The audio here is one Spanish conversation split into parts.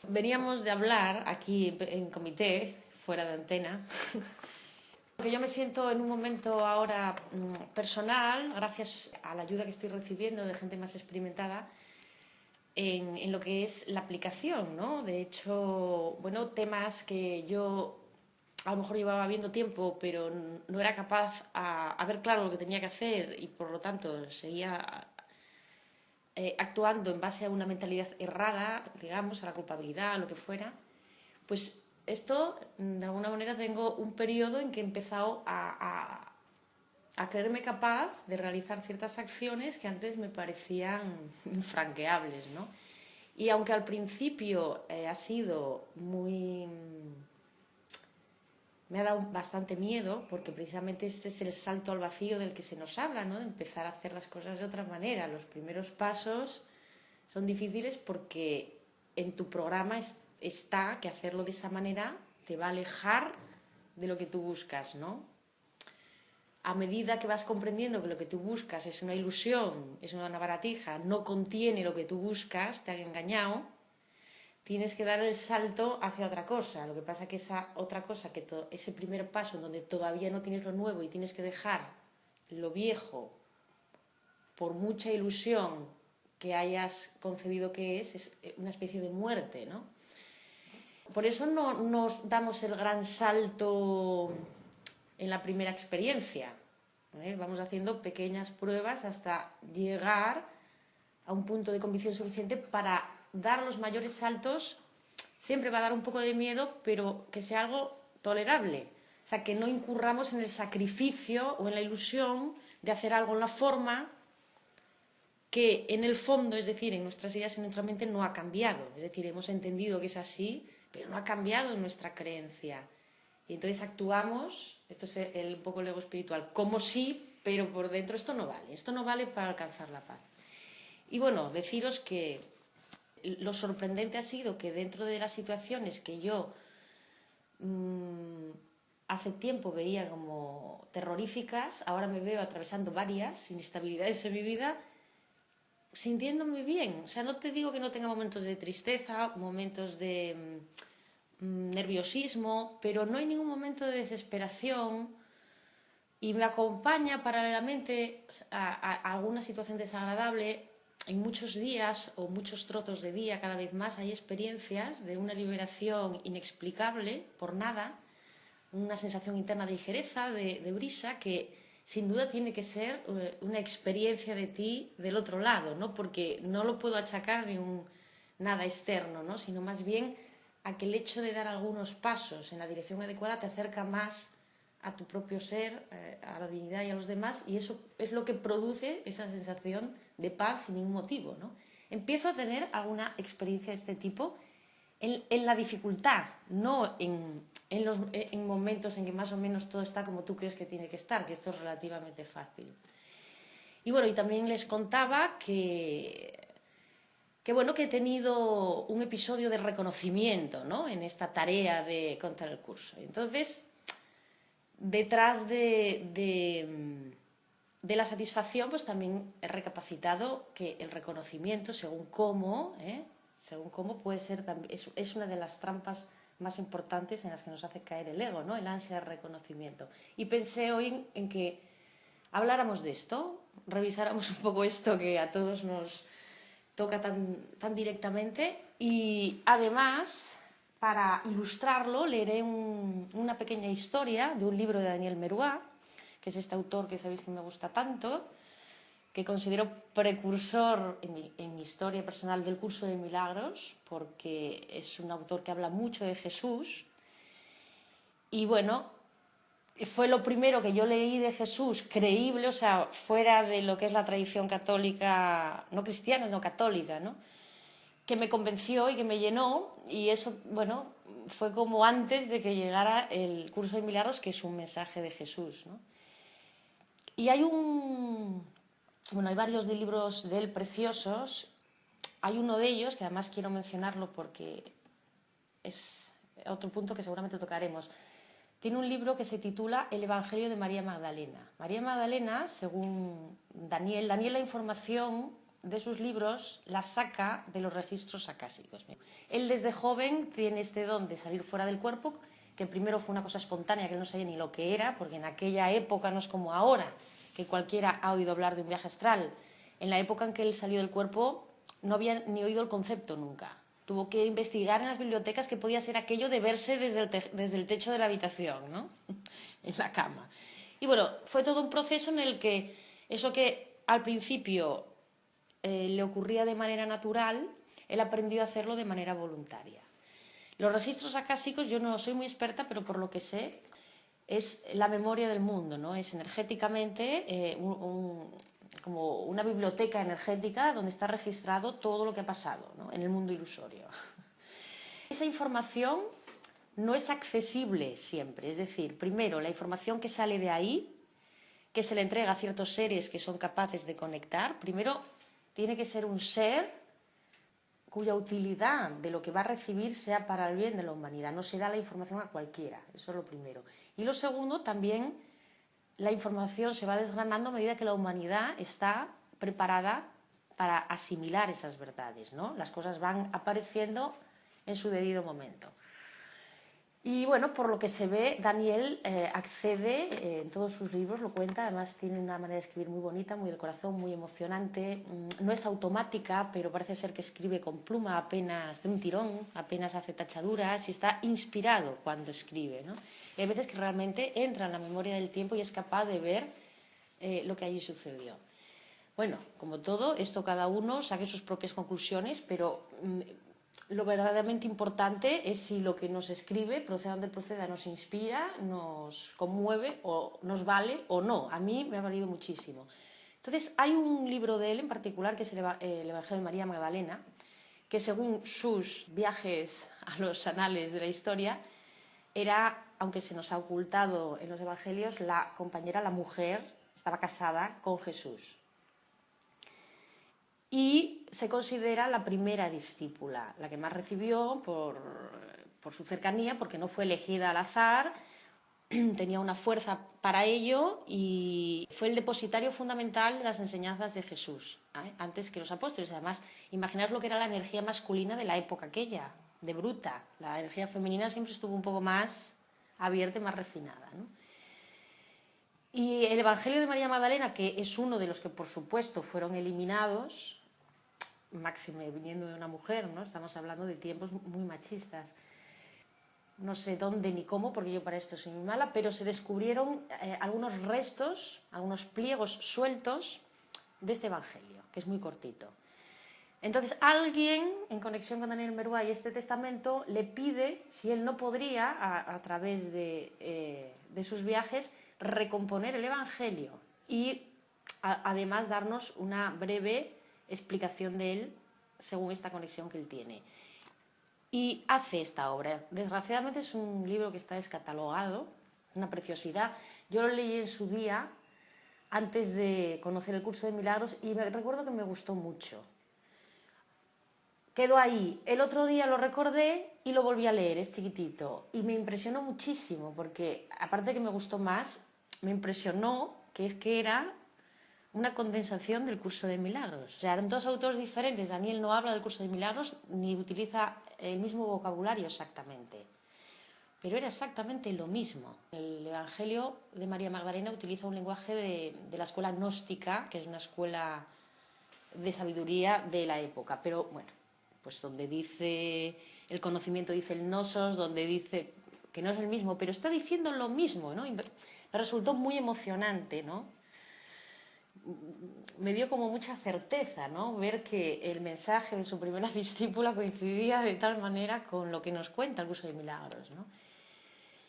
Veníamos de hablar aquí en comité, fuera de antena, que yo me siento en un momento ahora personal, gracias a la ayuda que estoy recibiendo de gente más experimentada, en lo que es la aplicación, ¿no? De hecho, bueno, temas que yo a lo mejor llevaba viendo tiempo, pero no era capaz a ver claro lo que tenía que hacer y por lo tanto seguía actuando en base a una mentalidad errada, digamos, a la culpabilidad, a lo que fuera, pues esto, de alguna manera, tengo un periodo en que he empezado a creerme capaz de realizar ciertas acciones que antes me parecían infranqueables, ¿no? Y aunque al principio ha sido muy... me ha dado bastante miedo, porque precisamente este es el salto al vacío del que se nos habla, ¿no? De empezar a hacer las cosas de otra manera. Los primeros pasos son difíciles porque en tu programa está que hacerlo de esa manera te va a alejar de lo que tú buscas, ¿no? A medida que vas comprendiendo que lo que tú buscas es una ilusión, es una baratija, no contiene lo que tú buscas, te han engañado, tienes que dar el salto hacia otra cosa. Lo que pasa es que esa otra cosa, ese primer paso en donde todavía no tienes lo nuevo y tienes que dejar lo viejo por mucha ilusión que hayas concebido que es una especie de muerte, ¿no? Por eso no nos damos el gran salto en la primera experiencia. Vamos haciendo pequeñas pruebas hasta llegar a un punto de convicción suficiente para dar los mayores saltos. Siempre va a dar un poco de miedo, pero que sea algo tolerable. O sea, que no incurramos en el sacrificio o en la ilusión de hacer algo en la forma que en el fondo, es decir, en nuestras ideas, en nuestra mente, no ha cambiado. Es decir, hemos entendido que es así, pero no ha cambiado en nuestra creencia. Y entonces actuamos, esto es un poco el ego espiritual, como sí, pero por dentro esto no vale para alcanzar la paz. Y bueno, deciros que lo sorprendente ha sido que dentro de las situaciones que yo hace tiempo veía como terroríficas, ahora me veo atravesando varias inestabilidades en mi vida, sintiéndome bien. O sea, no te digo que no tenga momentos de tristeza, momentos de nerviosismo, pero no hay ningún momento de desesperación y me acompaña paralelamente a alguna situación desagradable. En muchos días o muchos trozos de día, cada vez más, hay experiencias de una liberación inexplicable por nada, una sensación interna de ligereza, de brisa, que sin duda tiene que ser una experiencia de ti del otro lado, ¿no? Porque no lo puedo achacar ni nada externo, ¿no? Sino más bien a que el hecho de dar algunos pasos en la dirección adecuada te acerca más a tu propio ser, a la divinidad y a los demás, y eso es lo que produce esa sensación de paz sin ningún motivo, ¿no? Empiezo a tener alguna experiencia de este tipo en la dificultad, no en momentos en que más o menos todo está como tú crees que tiene que estar, que esto es relativamente fácil. Y bueno, y también les contaba que bueno, que he tenido un episodio de reconocimiento, ¿no? En esta tarea de contar el curso. Entonces, detrás de la satisfacción, pues también he recapacitado que el reconocimiento, según cómo puede ser, es una de las trampas más importantes en las que nos hace caer el ego, ¿no? El ansia de reconocimiento. Y pensé hoy en que habláramos de esto, revisáramos un poco esto que a todos nos toca tan directamente, y además, para ilustrarlo, leeré una pequeña historia de un libro de Daniel Meruá, que es este autor que sabéis que me gusta tanto, que considero precursor en mi historia personal del curso de milagros, porque es un autor que habla mucho de Jesús. Y bueno, fue lo primero que yo leí de Jesús creíble, o sea, fuera de lo que es la tradición católica, no cristiana, sino católica, ¿no? Que me convenció y que me llenó, y eso, bueno, fue como antes de que llegara el curso de milagros, que es un mensaje de Jesús, ¿no? Y hay hay varios de libros de él preciosos. Hay uno de ellos, que además quiero mencionarlo porque es otro punto que seguramente tocaremos. Tiene un libro que se titula El Evangelio de María Magdalena. María Magdalena, según Daniel, la información de sus libros las saca de los registros acásicos. Él desde joven tiene este don de salir fuera del cuerpo, que primero fue una cosa espontánea, que él no sabía ni lo que era, porque en aquella época no es como ahora, que cualquiera ha oído hablar de un viaje astral. En la época en que él salió del cuerpo no había ni oído el concepto nunca. Tuvo que investigar en las bibliotecas qué podía ser aquello de verse desde el techo de la habitación, ¿no? En la cama. Y bueno, fue todo un proceso en el que eso que al principio le ocurría de manera natural, él aprendió a hacerlo de manera voluntaria. Los registros acásicos, yo no soy muy experta, pero por lo que sé, es la memoria del mundo, ¿no? Es energéticamente como una biblioteca energética donde está registrado todo lo que ha pasado, ¿no? En el mundo ilusorio. Esa información no es accesible siempre, es decir, primero la información que sale de ahí, que se le entrega a ciertos seres que son capaces de conectar, primero tiene que ser un ser cuya utilidad de lo que va a recibir sea para el bien de la humanidad. No se da la información a cualquiera, eso es lo primero. Y lo segundo, también la información se va desgranando a medida que la humanidad está preparada para asimilar esas verdades, ¿no? Las cosas van apareciendo en su debido momento. Y bueno, por lo que se ve, Daniel accede, en todos sus libros lo cuenta, además tiene una manera de escribir muy bonita, muy del corazón, muy emocionante. No es automática, pero parece ser que escribe con pluma apenas de un tirón, apenas hace tachaduras y está inspirado cuando escribe, ¿no? Y hay veces que realmente entra en la memoria del tiempo y es capaz de ver lo que allí sucedió. Bueno, como todo, esto cada uno saque sus propias conclusiones, pero lo verdaderamente importante es si lo que nos escribe, proceda donde proceda, nos inspira, nos conmueve o nos vale o no. A mí me ha valido muchísimo. Entonces, hay un libro de él en particular que es el Evangelio de María Magdalena, que según sus viajes a los anales de la historia, era, aunque se nos ha ocultado en los evangelios, la compañera, la mujer, estaba casada con Jesús. Y se considera la primera discípula, la que más recibió por su cercanía, porque no fue elegida al azar, tenía una fuerza para ello y fue el depositario fundamental de las enseñanzas de Jesús, antes que los apóstoles. Además, imaginar lo que era la energía masculina de la época aquella, de bruta. La energía femenina siempre estuvo un poco más abierta y más refinada, ¿no? Y el Evangelio de María Magdalena, que es uno de los que por supuesto fueron eliminados, máxime viniendo de una mujer, ¿no? Estamos hablando de tiempos muy machistas. No sé dónde ni cómo, porque yo para esto soy muy mala, pero se descubrieron algunos restos, algunos pliegos sueltos de este Evangelio, que es muy cortito. Entonces alguien, en conexión con Daniel Merúa y este testamento, le pide si él no podría, a través de sus viajes, recomponer el Evangelio y además darnos una breve explicación de él según esta conexión que él tiene. Y hace esta obra. Desgraciadamente es un libro que está descatalogado, una preciosidad. Yo lo leí en su día, antes de conocer el curso de milagros, y recuerdo que me gustó mucho. Quedó ahí. El otro día lo recordé y lo volví a leer, es chiquitito. Y me impresionó muchísimo, porque aparte de que me gustó más, me impresionó que es que era una condensación del curso de milagros. O sea, eran dos autores diferentes. Daniel no habla del curso de milagros ni utiliza el mismo vocabulario exactamente, pero era exactamente lo mismo. El Evangelio de María Magdalena utiliza un lenguaje de la escuela gnóstica, que es una escuela de sabiduría de la época, pero bueno, pues donde dice el conocimiento dice el gnosos, donde dice que no es el mismo, pero está diciendo lo mismo, ¿no? Y me resultó muy emocionante, ¿no? Me dio como mucha certeza, ¿no? Ver que el mensaje de su primera discípula coincidía de tal manera con lo que nos cuenta el curso de milagros, ¿no?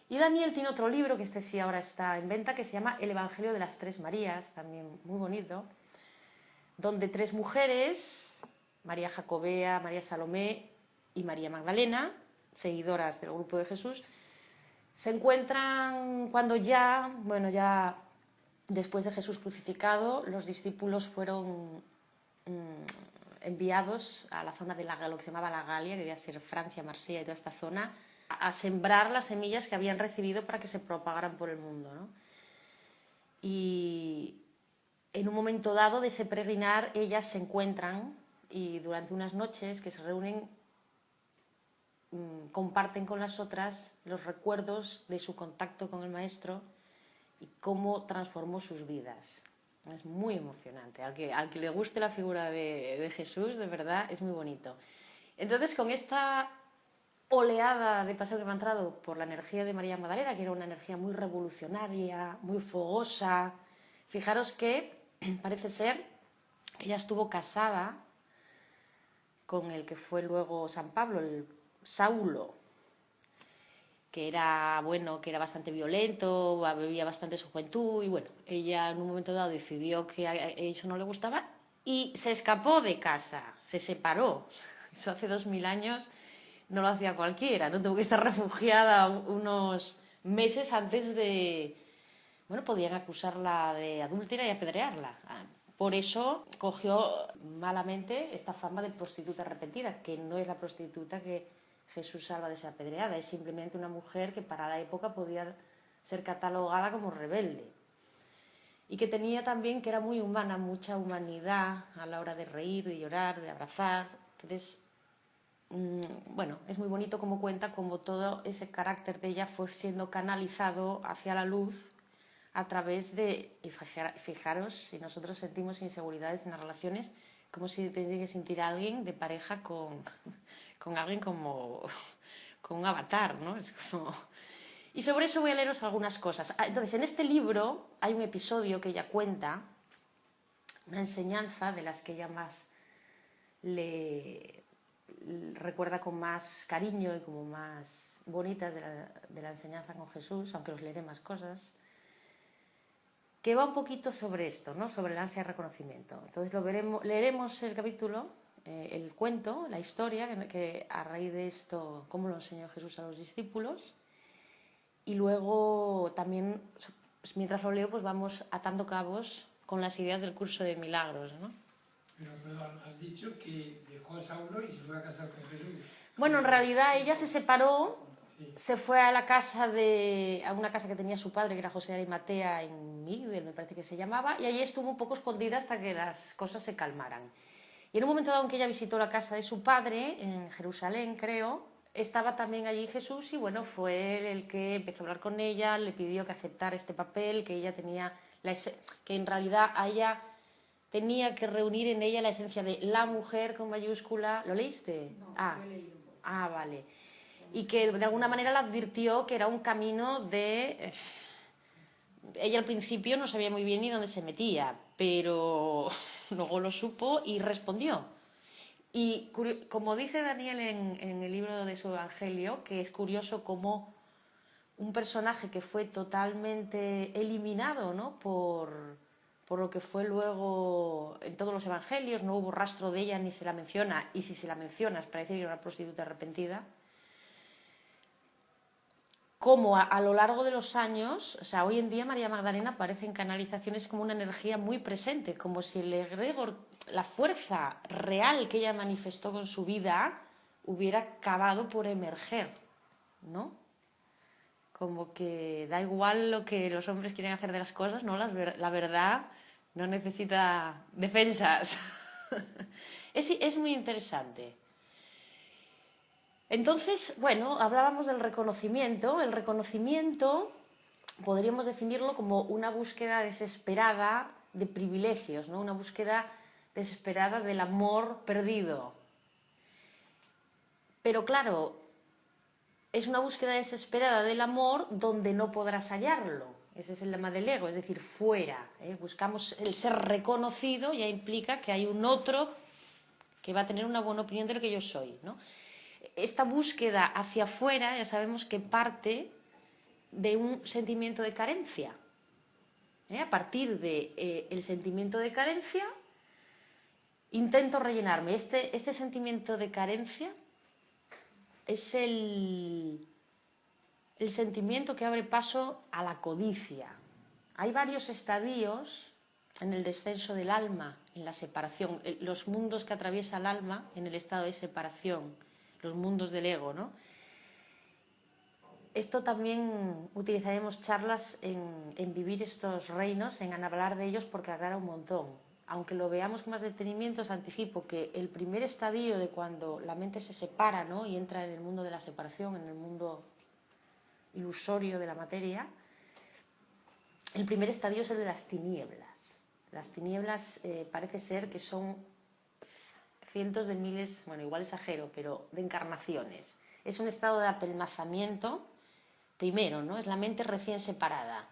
Y Daniel tiene otro libro, que este sí ahora está en venta, que se llama El Evangelio de las Tres Marías, también muy bonito, donde tres mujeres, María Jacobea, María Salomé y María Magdalena, seguidoras del grupo de Jesús, se encuentran cuando ya después de Jesús crucificado, los discípulos fueron enviados a la zona de lo que se llamaba la Galia, que debía ser Francia, Marsella y toda esta zona, a sembrar las semillas que habían recibido para que se propagaran por el mundo, ¿no? Y en un momento dado de ese peregrinar ellas se encuentran y durante unas noches que se reúnen comparten con las otras los recuerdos de su contacto con el maestro y cómo transformó sus vidas. Es muy emocionante. Al que le guste la figura de Jesús, de verdad, es muy bonito. Entonces, con esta oleada de paseo que me ha entrado por la energía de María Magdalena, que era una energía muy revolucionaria, muy fogosa, fijaros que parece ser que ella estuvo casada con el que fue luego San Pablo, el Saulo, que era, bueno, que era bastante violento, bebía bastante su juventud, y bueno, ella en un momento dado decidió que a eso no le gustaba y se escapó de casa, se separó. Eso hace 2000 años no lo hacía cualquiera, ¿no? Tuvo que estar refugiada unos meses antes de... Bueno, podían acusarla de adúltera y apedrearla. Por eso cogió malamente esta fama de prostituta arrepentida, que no es la prostituta que Jesús salva de ser apedreada, es simplemente una mujer que para la época podía ser catalogada como rebelde. Y que tenía también, que era muy humana, mucha humanidad a la hora de reír, de llorar, de abrazar. Entonces, bueno, es muy bonito como cuenta cómo todo ese carácter de ella fue siendo canalizado hacia la luz a través de, y fijaros, si nosotros sentimos inseguridades en las relaciones, como si tendría que sentir a alguien de pareja con alguien como con un avatar, ¿no? Es como... Y sobre eso voy a leeros algunas cosas. Entonces, en este libro hay un episodio que ella cuenta, una enseñanza de las que ella más le recuerda con más cariño y como más bonitas de la enseñanza con Jesús, aunque os leeré más cosas, que va un poquito sobre esto, ¿no? Sobre el ansia de reconocimiento. Entonces leeremos el capítulo, el cuento, la historia, que a raíz de esto, cómo lo enseñó Jesús a los discípulos, y luego también, mientras lo leo, pues vamos atando cabos con las ideas del curso de milagros, ¿no? Pero, perdón, has dicho que dejó a Saulo y se fue a casar con Jesús. Bueno, en realidad ella se separó, Sí. se fue a la casa a una casa que tenía su padre, que era José de Arimatea, en Migdel, me parece que se llamaba, y allí estuvo un poco escondida hasta que las cosas se calmaran. Y en un momento dado en que ella visitó la casa de su padre, en Jerusalén, creo, estaba también allí Jesús y bueno, fue él el que empezó a hablar con ella, le pidió que aceptara este papel, que ella tenía, que en realidad a ella tenía que reunir en ella la esencia de la mujer con mayúscula. ¿Lo leíste? No, Ah, lo he leído un poco. vale. Y que de alguna manera la advirtió que era un camino de... Ella al principio no sabía muy bien ni dónde se metía, pero luego lo supo y respondió. Y como dice Daniel en el libro de su Evangelio, que es curioso cómo un personaje que fue totalmente eliminado, ¿no? por lo que fue luego en todos los Evangelios, no hubo rastro de ella ni se la menciona, y si se la menciona es para decir que era una prostituta arrepentida, como a lo largo de los años, o sea, hoy en día María Magdalena aparece en canalizaciones como una energía muy presente, como si el egregor, la fuerza real que ella manifestó con su vida hubiera acabado por emerger, ¿no? Como que da igual lo que los hombres quieren hacer de las cosas, ¿no? La verdad no necesita defensas. Es muy interesante. Entonces, bueno, hablábamos del reconocimiento. El reconocimiento podríamos definirlo como una búsqueda desesperada de privilegios, ¿no? Una búsqueda desesperada del amor perdido. Pero claro, es una búsqueda desesperada del amor donde no podrás hallarlo. Ese es el lema del ego, es decir, fuera. Buscamos el ser reconocido, ya implica que hay un otro que va a tener una buena opinión de lo que yo soy, ¿no? Esta búsqueda hacia afuera ya sabemos que parte de un sentimiento de carencia. A partir del sentimiento de carencia intento rellenarme. Este sentimiento de carencia es el sentimiento que abre paso a la codicia. Hay varios estadios en el descenso del alma, en la separación, los mundos que atraviesa el alma en el estado de separación, los mundos del ego, ¿no? esto también utilizaremos charlas en vivir estos reinos, en hablar de ellos, porque aclara un montón. Aunque lo veamos con más detenimiento, os anticipo que el primer estadio de cuando la mente se separa, ¿no?, y entra en el mundo de la separación, en el mundo ilusorio de la materia, el primer estadio es el de las tinieblas. Las tinieblas parece ser que son cientos de miles, bueno, igual exagero, pero de encarnaciones. Es un estado de apelmazamiento, primero, ¿no? Es la mente recién separada.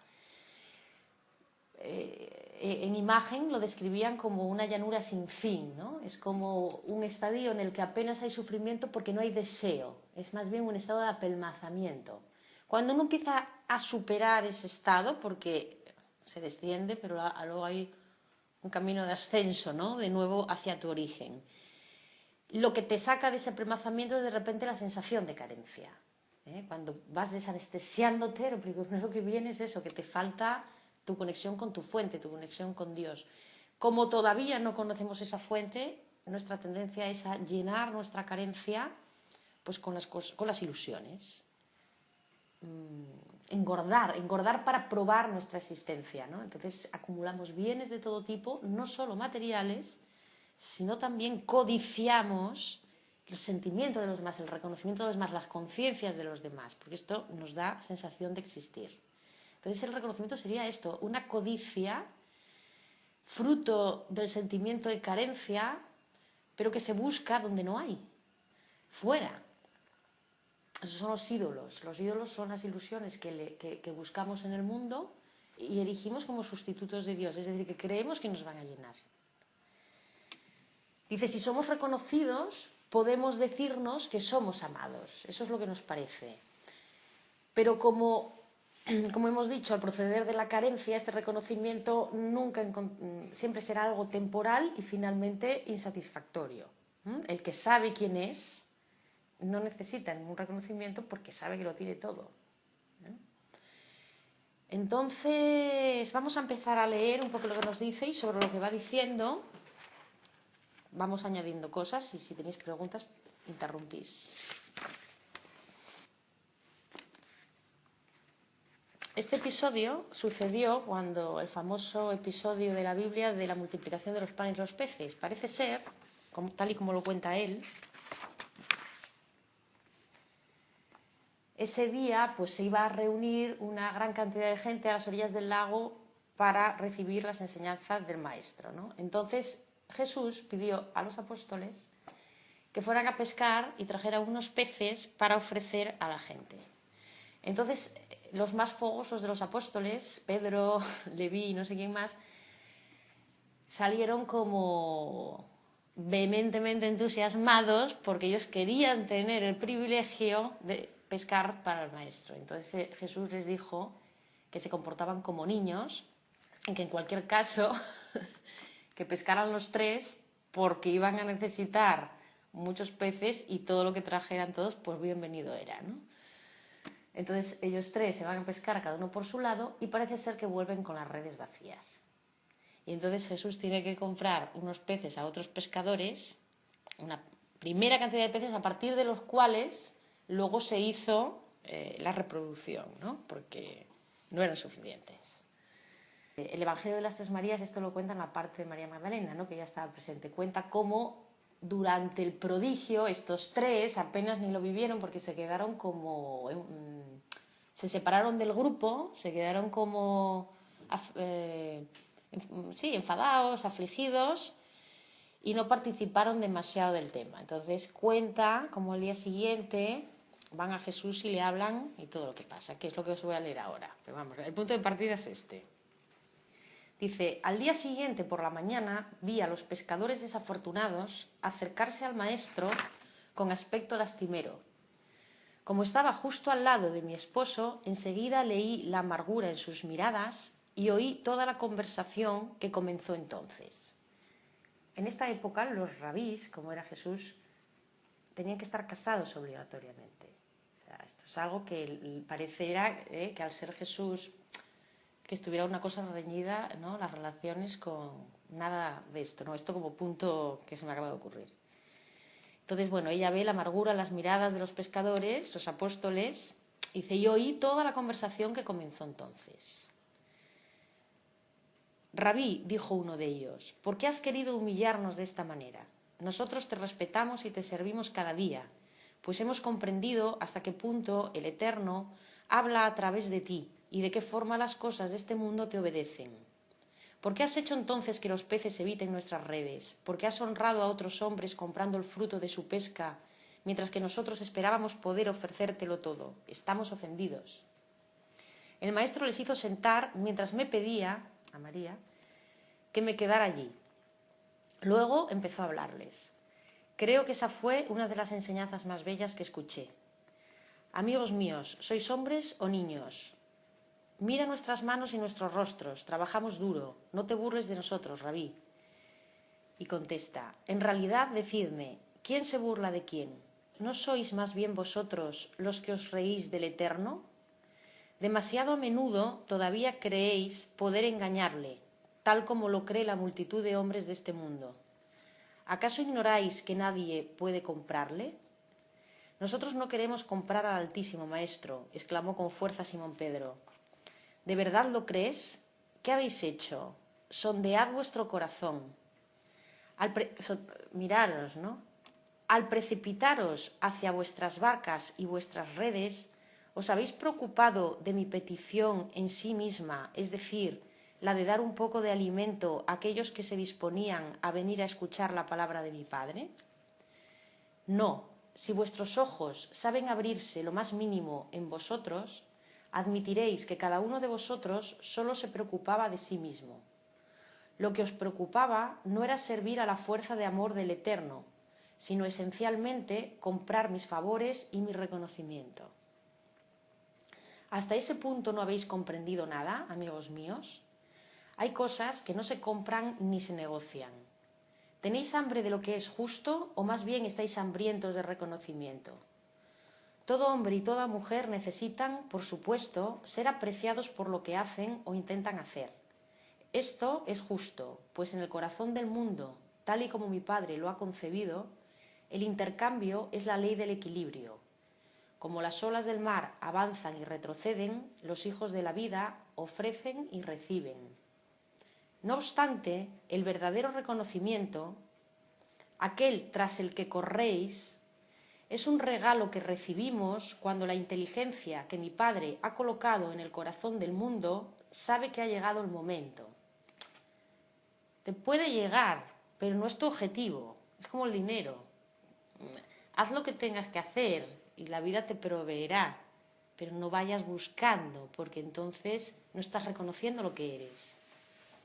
En imagen lo describían como una llanura sin fin, ¿no? Es como un estadio en el que apenas hay sufrimiento porque no hay deseo. Es más bien un estado de apelmazamiento. Cuando uno empieza a superar ese estado, porque se desciende, pero luego hay un camino de ascenso, ¿no?, de nuevo hacia tu origen. Lo que te saca de ese apelmazamiento es de repente la sensación de carencia. Cuando vas desanestesiándote, lo primero que viene es eso, que te falta tu conexión con tu fuente, tu conexión con Dios. Como todavía no conocemos esa fuente, nuestra tendencia es a llenar nuestra carencia pues con las ilusiones. Engordar para probar nuestra existencia, ¿no? Entonces acumulamos bienes de todo tipo, no solo materiales, sino también codiciamos el sentimiento de los demás, el reconocimiento de los demás, las conciencias de los demás, porque esto nos da sensación de existir. Entonces el reconocimiento sería esto, una codicia fruto del sentimiento de carencia, pero que se busca donde no hay, fuera. Esos son los ídolos. Los ídolos son las ilusiones que buscamos en el mundo y erigimos como sustitutos de Dios, es decir, que creemos que nos van a llenar. Dice, si somos reconocidos, podemos decirnos que somos amados. Eso es lo que nos parece. Pero como hemos dicho, al proceder de la carencia, este reconocimiento siempre será algo temporal y finalmente insatisfactorio. El que sabe quién es no necesita ningún reconocimiento porque sabe que lo tiene todo. Entonces, vamos a empezar a leer un poco lo que nos dice y sobre lo que va diciendo vamos añadiendo cosas y si tenéis preguntas, interrumpís. Este episodio sucedió cuando el famoso episodio de la Biblia de la multiplicación de los panes y los peces. Parece ser, tal y como lo cuenta él, ese día pues se iba a reunir una gran cantidad de gente a las orillas del lago para recibir las enseñanzas del maestro, ¿no? Entonces Jesús pidió a los apóstoles que fueran a pescar y trajeran unos peces para ofrecer a la gente. Entonces los más fogosos de los apóstoles, Pedro, Leví y no sé quién más, salieron como vehementemente entusiasmados porque ellos querían tener el privilegio de pescar para el maestro. Entonces Jesús les dijo que se comportaban como niños, en que en cualquier caso que pescaran los tres porque iban a necesitar muchos peces y todo lo que trajeran todos, pues bienvenido era, ¿no? Entonces ellos tres se van a pescar cada uno por su lado y parece ser que vuelven con las redes vacías. Y entonces Jesús tiene que comprar unos peces a otros pescadores, una primera cantidad de peces a partir de los cuales luego se hizo la reproducción, ¿no? Porque no eran suficientes. El Evangelio de las Tres Marías, esto lo cuenta en la parte de María Magdalena, ¿no?, que ya estaba presente. Cuenta cómo durante el prodigio estos tres apenas ni lo vivieron porque se quedaron como... se separaron del grupo, se quedaron como... enfadados, afligidos y no participaron demasiado del tema. Entonces cuenta como al día siguiente van a Jesús y le hablan y todo lo que pasa, que es lo que os voy a leer ahora. Pero vamos, el punto de partida es este. Dice, al día siguiente por la mañana vi a los pescadores desafortunados acercarse al maestro con aspecto lastimero. Como estaba justo al lado de mi esposo, enseguida leí la amargura en sus miradas y oí toda la conversación que comenzó entonces. En esta época los rabís, como era Jesús, tenían que estar casados obligatoriamente. O sea, esto es algo que pareciera que al ser Jesús, que estuviera una cosa reñida, ¿no?, las relaciones con nada de esto, ¿no? Esto como punto que se me acaba de ocurrir. Entonces, bueno, ella ve la amargura, las miradas de los pescadores, los apóstoles, Dice, y oí toda la conversación que comenzó entonces. Rabí, dijo uno de ellos, ¿por qué has querido humillarnos de esta manera? Nosotros te respetamos y te servimos cada día, pues hemos comprendido hasta qué punto el Eterno habla a través de ti y de qué forma las cosas de este mundo te obedecen. ¿Por qué has hecho entonces que los peces eviten nuestras redes? ¿Por qué has honrado a otros hombres comprando el fruto de su pesca, mientras que nosotros esperábamos poder ofrecértelo todo? Estamos ofendidos. El maestro les hizo sentar mientras me pedía, a María, que me quedara allí. Luego empezó a hablarles. Creo que esa fue una de las enseñanzas más bellas que escuché. Amigos míos, ¿sois hombres o niños? Mira nuestras manos y nuestros rostros, trabajamos duro, no te burles de nosotros, Rabí. Y contesta, en realidad decidme, ¿quién se burla de quién? ¿No sois más bien vosotros los que os reís del Eterno? Demasiado a menudo todavía creéis poder engañarle, tal como lo cree la multitud de hombres de este mundo. ¿Acaso ignoráis que nadie puede comprarle? Nosotros no queremos comprar al Altísimo, Maestro, exclamó con fuerza Simón Pedro. ¿De verdad lo crees? ¿Qué habéis hecho? Sondead vuestro corazón. Miraros, ¿no? Al precipitaros hacia vuestras barcas y vuestras redes, ¿os habéis preocupado de mi petición en sí misma, es decir, la de dar un poco de alimento a aquellos que se disponían a venir a escuchar la palabra de mi Padre? No, si vuestros ojos saben abrirse lo más mínimo en vosotros, admitiréis que cada uno de vosotros solo se preocupaba de sí mismo. Lo que os preocupaba no era servir a la fuerza de amor del Eterno, sino esencialmente comprar mis favores y mi reconocimiento. ¿Hasta ese punto no habéis comprendido nada, amigos míos? Hay cosas que no se compran ni se negocian. ¿Tenéis hambre de lo que es justo o más bien estáis hambrientos de reconocimiento? Todo hombre y toda mujer necesitan, por supuesto, ser apreciados por lo que hacen o intentan hacer. Esto es justo, pues en el corazón del mundo, tal y como mi Padre lo ha concebido, el intercambio es la ley del equilibrio. Como las olas del mar avanzan y retroceden, los hijos de la vida ofrecen y reciben. No obstante, el verdadero reconocimiento, aquel tras el que corréis, es un regalo que recibimos cuando la inteligencia que mi Padre ha colocado en el corazón del mundo sabe que ha llegado el momento. Te puede llegar, pero no es tu objetivo. Es como el dinero. Haz lo que tengas que hacer y la vida te proveerá, pero no vayas buscando, porque entonces no estás reconociendo lo que eres.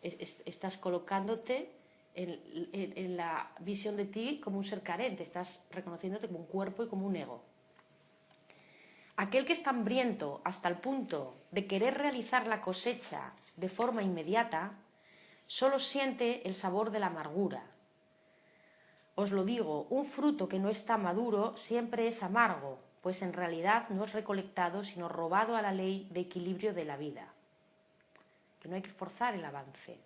Estás colocándote en la visión de ti como un ser carente, estás reconociéndote como un cuerpo y como un ego. Aquel que está hambriento hasta el punto de querer realizar la cosecha de forma inmediata, solo siente el sabor de la amargura. Os lo digo, un fruto que no está maduro siempre es amargo, pues en realidad no es recolectado sino robado a la ley de equilibrio de la vida. Que no hay que forzar el avance.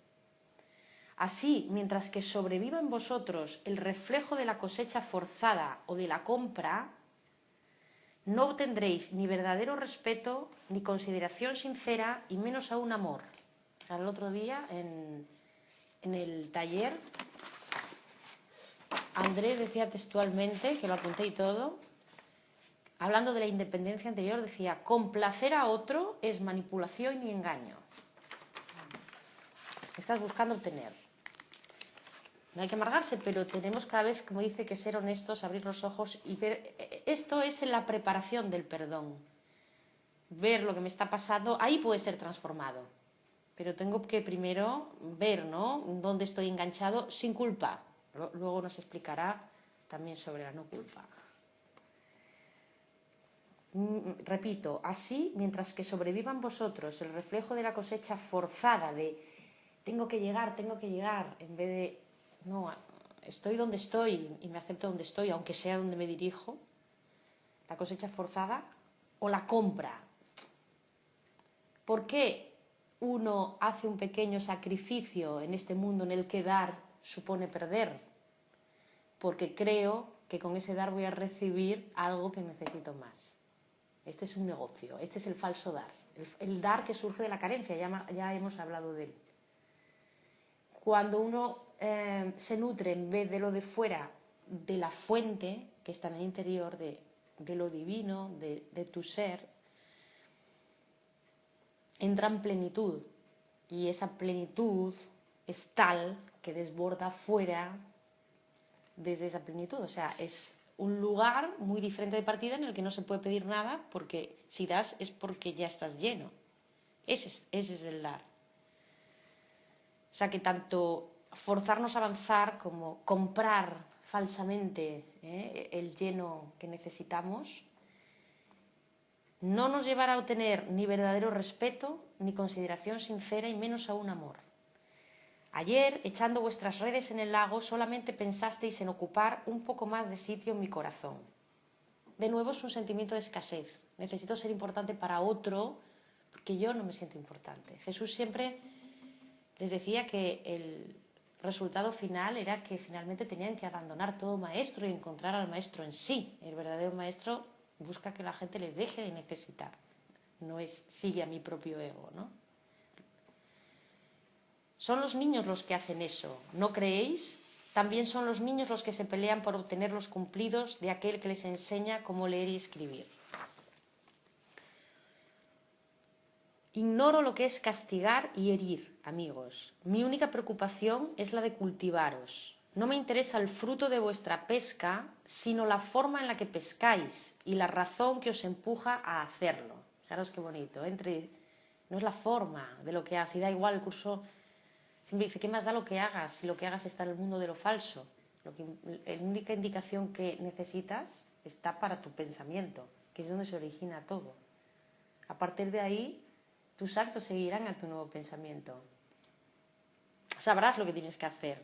Así, mientras que sobreviva en vosotros el reflejo de la cosecha forzada o de la compra, no obtendréis ni verdadero respeto, ni consideración sincera, y menos aún amor. El otro día, en el taller, Andrés decía textualmente, que lo apunté y todo, hablando de la independencia anterior, decía, complacer a otro es manipulación y engaño. Estás buscando obtener. No hay que amargarse, pero tenemos cada vez, como dice, que ser honestos, abrir los ojos y ver. Esto es en la preparación del perdón. Ver lo que me está pasando, ahí puede ser transformado. Pero tengo que primero ver, ¿no?, dónde estoy enganchado sin culpa. Luego nos explicará también sobre la no culpa. Repito, así, mientras que sobreviva en vosotros el reflejo de la cosecha forzada de tengo que llegar, en vez de no, estoy donde estoy y me acepto donde estoy, aunque sea donde me dirijo, la cosecha forzada o la compra. ¿Por qué uno hace un pequeño sacrificio en este mundo en el que dar supone perder? Porque creo que con ese dar voy a recibir algo que necesito más. Este es un negocio, este es el falso dar. El dar que surge de la carencia, ya hemos hablado de él. Cuando uno se nutre en vez de lo de fuera, de la fuente que está en el interior, de lo divino, de tu ser, entra en plenitud. Y esa plenitud es tal que desborda fuera desde esa plenitud. O sea, es un lugar muy diferente de partida en el que no se puede pedir nada, porque si das es porque ya estás lleno. Ese es el dar. O sea que tanto forzarnos a avanzar como comprar falsamente el lleno que necesitamos no nos llevará a obtener ni verdadero respeto, ni consideración sincera y menos aún amor. Ayer, echando vuestras redes en el lago, solamente pensasteis en ocupar un poco más de sitio en mi corazón. De nuevo es un sentimiento de escasez. Necesito ser importante para otro porque yo no me siento importante. Jesús siempre les decía que el resultado final era que finalmente tenían que abandonar todo maestro y encontrar al maestro en sí. El verdadero maestro busca que la gente le deje de necesitar. No es sigue a mi propio ego, ¿no? Son los niños los que hacen eso, ¿no creéis? También son los niños los que se pelean por obtener los cumplidos de aquel que les enseña cómo leer y escribir. Ignoro lo que es castigar y herir, amigos. Mi única preocupación es la de cultivaros. No me interesa el fruto de vuestra pesca, sino la forma en la que pescáis y la razón que os empuja a hacerlo. Fijaros qué bonito, no es la forma de lo que hagas, y da igual el curso. Siempre dice, ¿qué más da lo que hagas si lo que hagas está en el mundo de lo falso? La única indicación que necesitas está para tu pensamiento, que es donde se origina todo. A partir de ahí, tus actos seguirán a tu nuevo pensamiento. Sabrás lo que tienes que hacer.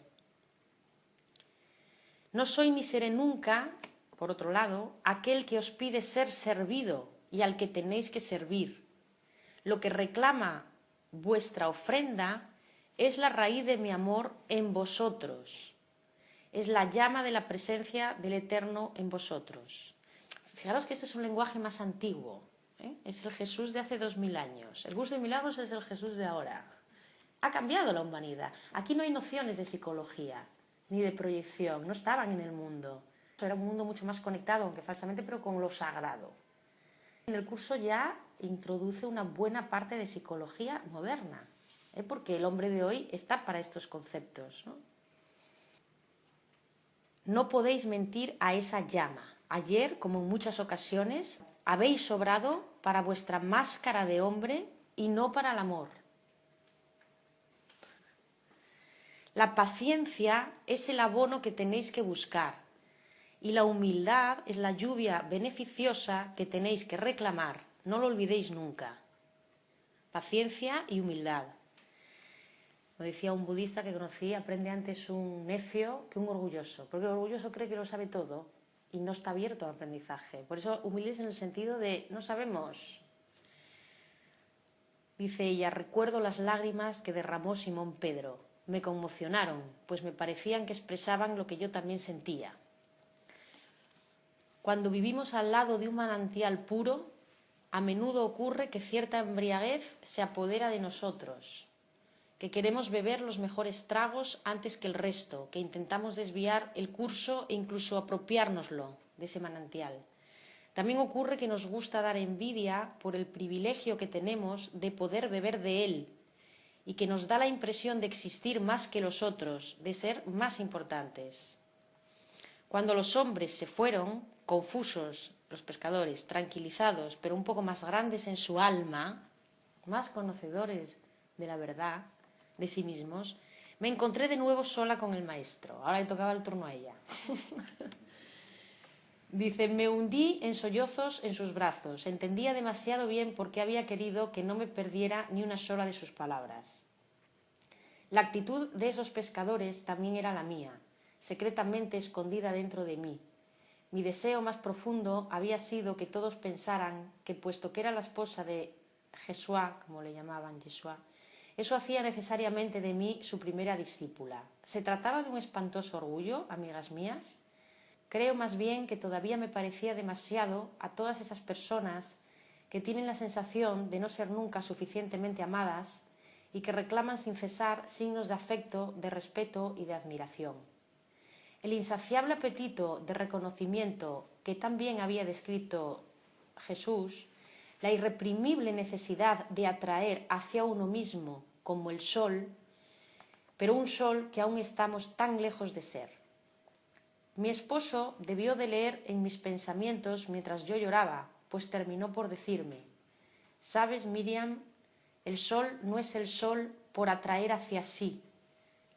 No soy ni seré nunca, por otro lado, aquel que os pide ser servido y al que tenéis que servir. Lo que reclama vuestra ofrenda es la raíz de mi amor en vosotros. Es la llama de la presencia del Eterno en vosotros. Fijaros que este es un lenguaje más antiguo. Es el Jesús de hace 2000 años. El curso de milagros es el Jesús de ahora. Ha cambiado la humanidad. Aquí no hay nociones de psicología ni de proyección. No estaban en el mundo. Era un mundo mucho más conectado, aunque falsamente, pero con lo sagrado. En el curso ya introduce una buena parte de psicología moderna. Porque el hombre de hoy está para estos conceptos, ¿no? No podéis mentir a esa llama. Ayer, como en muchas ocasiones, habéis sobrado para vuestra máscara de hombre y no para el amor. La paciencia es el abono que tenéis que buscar y la humildad es la lluvia beneficiosa que tenéis que reclamar. No lo olvidéis nunca. Paciencia y humildad. Lo decía un budista que conocí, aprende antes un necio que un orgulloso, porque el orgulloso cree que lo sabe todo y no está abierto al aprendizaje. Por eso humildes en el sentido de no sabemos. Dice ella, recuerdo las lágrimas que derramó Simón Pedro. Me conmocionaron, pues me parecían que expresaban lo que yo también sentía. Cuando vivimos al lado de un manantial puro, a menudo ocurre que cierta embriaguez se apodera de nosotros, que queremos beber los mejores tragos antes que el resto, que intentamos desviar el curso e incluso apropiárnoslo de ese manantial. También ocurre que nos gusta dar envidia por el privilegio que tenemos de poder beber de él y que nos da la impresión de existir más que los otros, de ser más importantes. Cuando los hombres se fueron, confusos, los pescadores, tranquilizados, pero un poco más grandes en su alma, más conocedores de la verdad, de sí mismos, me encontré de nuevo sola con el maestro. Ahora le tocaba el turno a ella. Dice, me hundí en sollozos en sus brazos. Entendía demasiado bien por qué había querido que no me perdiera ni una sola de sus palabras. La actitud de esos pescadores también era la mía, secretamente escondida dentro de mí. Mi deseo más profundo había sido que todos pensaran que, puesto que era la esposa de Jesúa, como le llamaban Yeshua, eso hacía necesariamente de mí su primera discípula. ¿Se trataba de un espantoso orgullo, amigas mías? Creo más bien que todavía me parecía demasiado a todas esas personas que tienen la sensación de no ser nunca suficientemente amadas y que reclaman sin cesar signos de afecto, de respeto y de admiración. El insaciable apetito de reconocimiento que tan bien había descrito Jesús, la irreprimible necesidad de atraer hacia uno mismo como el sol, pero un sol que aún estamos tan lejos de ser. Mi esposo debió de leer en mis pensamientos mientras yo lloraba, pues terminó por decirme: «Sabes, Miriam, el sol no es el sol por atraer hacia sí,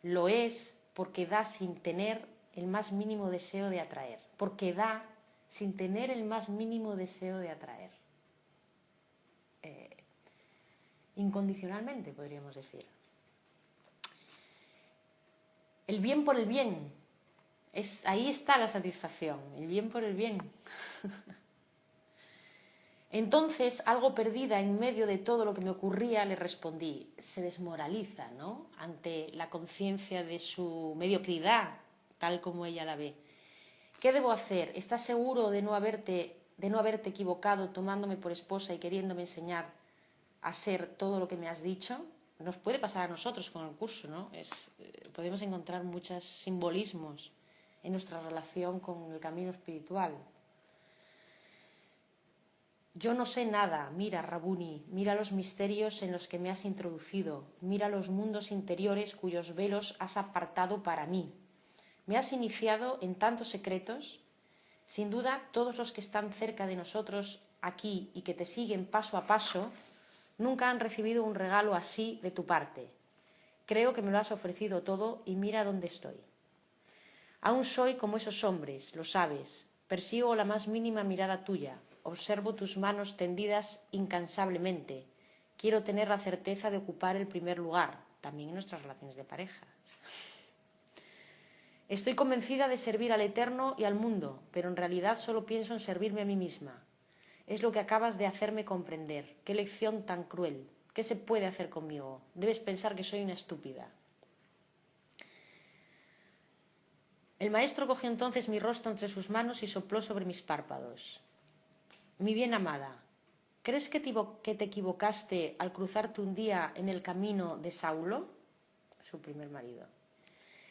lo es porque da sin tener el más mínimo deseo de atraer, porque da sin tener el más mínimo deseo de atraer». Incondicionalmente, podríamos decir. El bien por el bien, ahí está la satisfacción, el bien por el bien. Entonces, algo perdida en medio de todo lo que me ocurría, le respondí: se desmoraliza, ¿no?, ante la conciencia de su mediocridad, tal como ella la ve. ¿Qué debo hacer? ¿Estás seguro de no haberte equivocado tomándome por esposa y queriéndome enseñar a ser todo lo que me has dicho? Nos puede pasar a nosotros con el curso, ¿no? Podemos encontrar muchos simbolismos en nuestra relación con el camino espiritual. Yo no sé nada, mira, Rabuni, mira los misterios en los que me has introducido, mira los mundos interiores cuyos velos has apartado para mí. Me has iniciado en tantos secretos. Sin duda, todos los que están cerca de nosotros aquí y que te siguen paso a paso nunca han recibido un regalo así de tu parte. Creo que me lo has ofrecido todo y mira dónde estoy. Aún soy como esos hombres, lo sabes. Persigo la más mínima mirada tuya. Observo tus manos tendidas incansablemente. Quiero tener la certeza de ocupar el primer lugar, también en nuestras relaciones de pareja. Estoy convencida de servir al Eterno y al mundo, pero en realidad solo pienso en servirme a mí misma. Es lo que acabas de hacerme comprender. Qué lección tan cruel. ¿Qué se puede hacer conmigo? Debes pensar que soy una estúpida. El maestro cogió entonces mi rostro entre sus manos y sopló sobre mis párpados. Mi bien amada, ¿crees que te equivocaste al cruzarte un día en el camino de Saulo, su primer marido?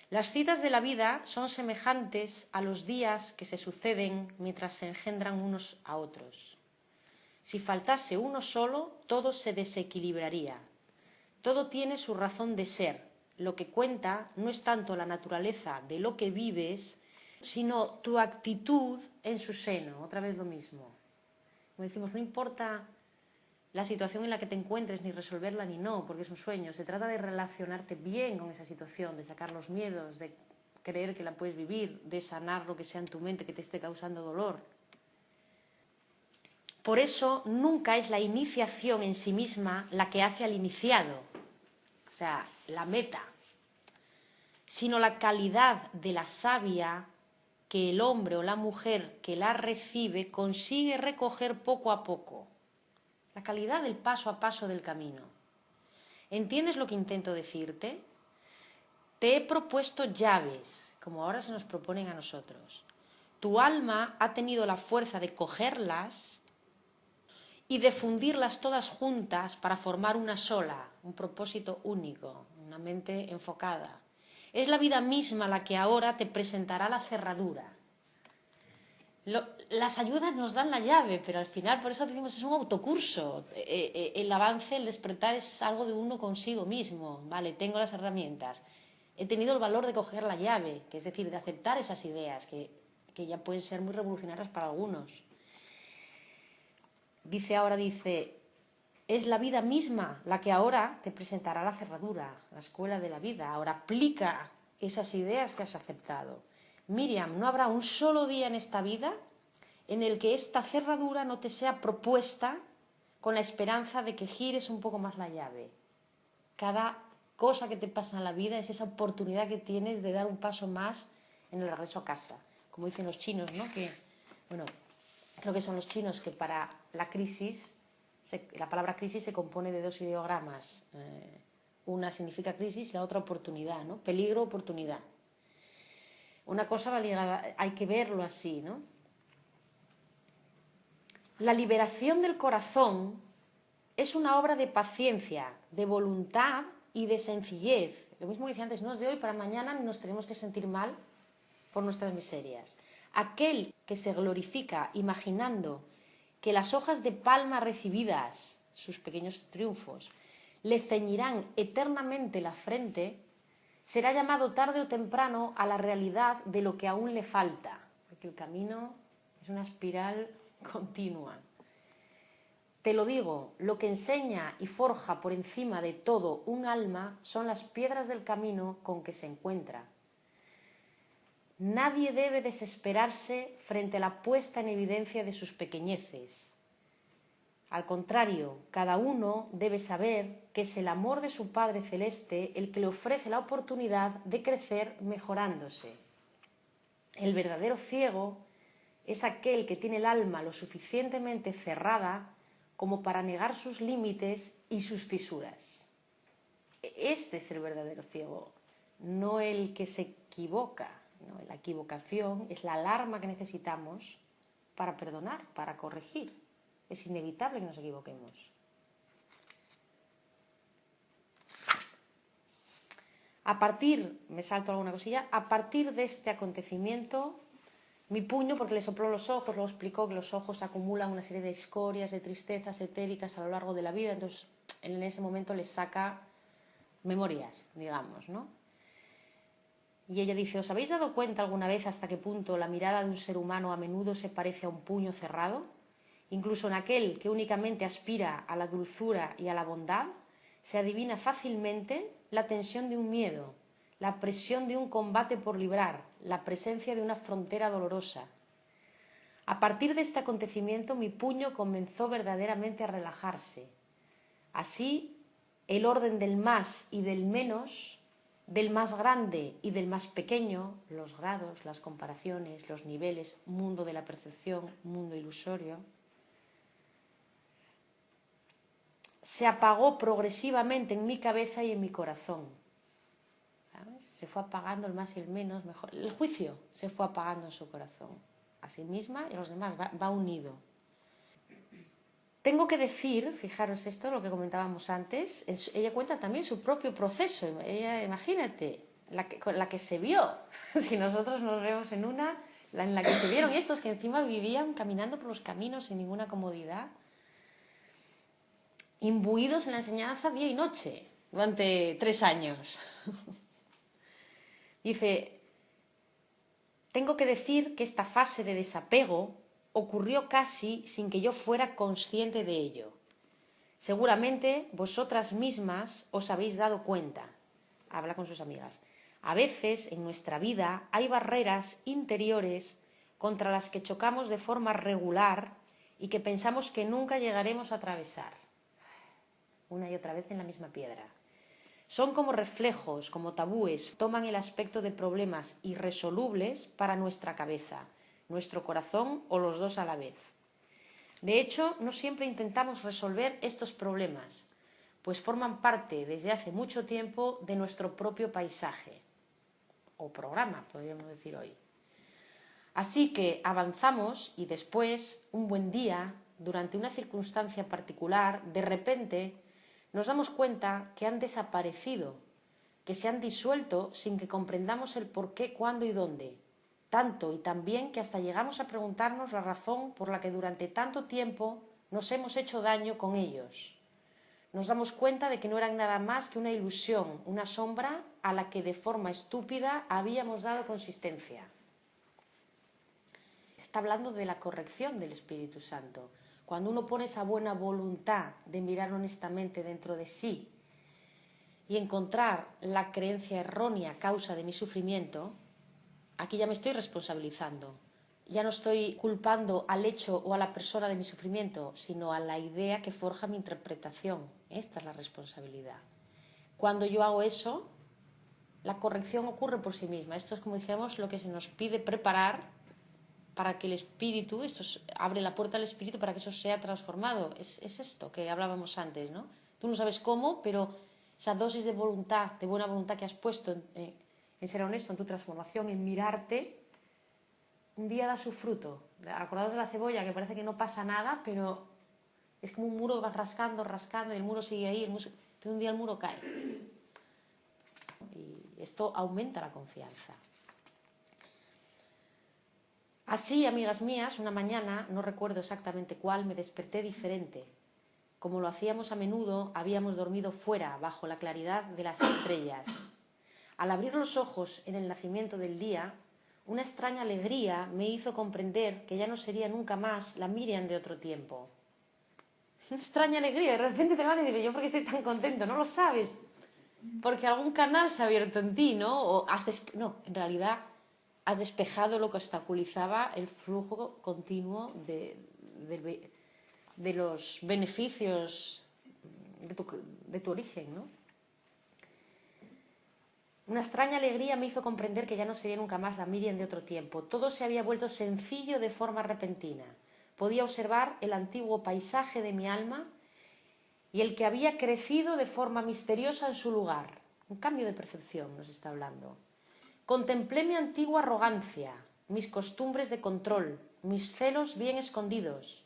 Las citas de la vida son semejantes a los días que se suceden mientras se engendran unos a otros. Si faltase uno solo, todo se desequilibraría. Todo tiene su razón de ser. Lo que cuenta no es tanto la naturaleza de lo que vives, sino tu actitud en su seno. Otra vez lo mismo. Como decimos, no importa la situación en la que te encuentres, ni resolverla ni no, porque es un sueño. Se trata de relacionarte bien con esa situación, de sacar los miedos, de creer que la puedes vivir, de sanar lo que sea en tu mente que te esté causando dolor. Por eso nunca es la iniciación en sí misma la que hace al iniciado, o sea, la meta, sino la calidad de la savia que el hombre o la mujer que la recibe consigue recoger poco a poco. La calidad del paso a paso del camino. ¿Entiendes lo que intento decirte? Te he propuesto llaves, como ahora se nos proponen a nosotros. Tu alma ha tenido la fuerza de cogerlas y de fundirlas todas juntas para formar una sola, un propósito único, una mente enfocada. Es la vida misma la que ahora te presentará la cerradura. Las ayudas nos dan la llave, pero al final, por eso decimos, es un autocurso. El avance, el despertar es algo de uno consigo mismo. Vale, tengo las herramientas. He tenido el valor de coger la llave, que es decir, de aceptar esas ideas que ya pueden ser muy revolucionarias para algunos. Dice, es la vida misma la que ahora te presentará la cerradura, la escuela de la vida. Ahora aplica esas ideas que has aceptado. Miriam, no habrá un solo día en esta vida en el que esta cerradura no te sea propuesta con la esperanza de que gires un poco más la llave. Cada cosa que te pasa en la vida es esa oportunidad que tienes de dar un paso más en el regreso a casa. Como dicen los chinos, ¿no? Creo que son los chinos que para la crisis, la palabra crisis se compone de dos ideogramas. Una significa crisis y la otra oportunidad, ¿no? Peligro, oportunidad. Una cosa va ligada, hay que verlo así, ¿no? La liberación del corazón es una obra de paciencia, de voluntad y de sencillez. Lo mismo que decía antes, no es de hoy para mañana, ni nos tenemos que sentir mal por nuestras miserias. Aquel que se glorifica imaginando que las hojas de palma recibidas, sus pequeños triunfos, le ceñirán eternamente la frente, será llamado tarde o temprano a la realidad de lo que aún le falta, porque el camino es una espiral continua. Te lo digo, lo que enseña y forja por encima de todo un alma son las piedras del camino con que se encuentra. Nadie debe desesperarse frente a la puesta en evidencia de sus pequeñeces. Al contrario, cada uno debe saber que es el amor de su Padre Celeste el que le ofrece la oportunidad de crecer mejorándose. El verdadero ciego es aquel que tiene el alma lo suficientemente cerrada como para negar sus límites y sus fisuras. Este es el verdadero ciego, no el que se equivoca. ¿No? La equivocación es la alarma que necesitamos para perdonar, para corregir. Es inevitable que nos equivoquemos. Me salto alguna cosilla, a partir de este acontecimiento, mi puño, porque le sopló los ojos, luego explicó que los ojos acumulan una serie de escorias, de tristezas etéricas a lo largo de la vida, entonces en ese momento les saca memorias, digamos, ¿no? Y ella dice, ¿os habéis dado cuenta alguna vez hasta qué punto la mirada de un ser humano a menudo se parece a un puño cerrado? Incluso en aquel que únicamente aspira a la dulzura y a la bondad, se adivina fácilmente la tensión de un miedo, la presión de un combate por librar, la presencia de una frontera dolorosa. A partir de este acontecimiento, mi puño comenzó verdaderamente a relajarse. Así, el orden del más y del menos, del más grande y del más pequeño, los grados, las comparaciones, los niveles, mundo de la percepción, mundo ilusorio, se apagó progresivamente en mi cabeza y en mi corazón. ¿Sabes? Se fue apagando el más y el menos, mejor. El juicio se fue apagando en su corazón. A sí misma y a los demás, va unido. Tengo que decir, fijaros esto, lo que comentábamos antes, ella cuenta también su propio proceso. Ella, imagínate, la que se vio. Si nosotros nos vemos en la que se vieron estos que encima vivían caminando por los caminos sin ninguna comodidad, imbuidos en la enseñanza día y noche durante 3 años. Dice, tengo que decir que esta fase de desapego ocurrió casi sin que yo fuera consciente de ello. Seguramente vosotras mismas os habéis dado cuenta. Habla con sus amigas. A veces en nuestra vida hay barreras interiores contra las que chocamos de forma regular y que pensamos que nunca llegaremos a atravesar. Una y otra vez en la misma piedra. Son como reflejos, como tabúes, toman el aspecto de problemas irresolubles para nuestra cabeza, nuestro corazón o los dos a la vez. De hecho, no siempre intentamos resolver estos problemas, pues forman parte desde hace mucho tiempo de nuestro propio paisaje, o programa, podríamos decir hoy. Así que avanzamos y después, un buen día, durante una circunstancia particular, de repente nos damos cuenta que han desaparecido, que se han disuelto sin que comprendamos el por qué, cuándo y dónde. Tanto y tan bien que hasta llegamos a preguntarnos la razón por la que durante tanto tiempo nos hemos hecho daño con ellos. Nos damos cuenta de que no eran nada más que una ilusión, una sombra a la que de forma estúpida habíamos dado consistencia. Está hablando de la corrección del Espíritu Santo. Cuando uno pone esa buena voluntad de mirar honestamente dentro de sí y encontrar la creencia errónea causa de mi sufrimiento, aquí ya me estoy responsabilizando. Ya no estoy culpando al hecho o a la persona de mi sufrimiento, sino a la idea que forja mi interpretación. Esta es la responsabilidad. Cuando yo hago eso, la corrección ocurre por sí misma. Esto es, como dijimos, lo que se nos pide preparar para que el espíritu, abre la puerta al espíritu para que eso sea transformado. Es esto que hablábamos antes, ¿no? Tú no sabes cómo, pero esa dosis de voluntad, de buena voluntad que has puesto en ser honesto, en tu transformación, en mirarte, un día da su fruto. Acordaos de la cebolla, que parece que no pasa nada, pero es como un muro que vas rascando, rascando, y el muro sigue ahí, pero un día el muro cae. Y esto aumenta la confianza. Así, amigas mías, una mañana, no recuerdo exactamente cuál, me desperté diferente. Como lo hacíamos a menudo, habíamos dormido fuera, bajo la claridad de las estrellas. Al abrir los ojos en el nacimiento del día, una extraña alegría me hizo comprender que ya no sería nunca más la Miriam de otro tiempo. Una extraña alegría, de repente te vas y dices, ¿yo por qué estoy tan contento? No lo sabes, porque algún canal se ha abierto en ti, ¿no? No, en realidad has despejado lo que obstaculizaba el flujo continuo de los beneficios de tu origen, ¿no? Una extraña alegría me hizo comprender que ya no sería nunca más la Miriam de otro tiempo. Todo se había vuelto sencillo de forma repentina. Podía observar el antiguo paisaje de mi alma y el que había crecido de forma misteriosa en su lugar. Un cambio de percepción nos está hablando. Contemplé mi antigua arrogancia, mis costumbres de control, mis celos bien escondidos,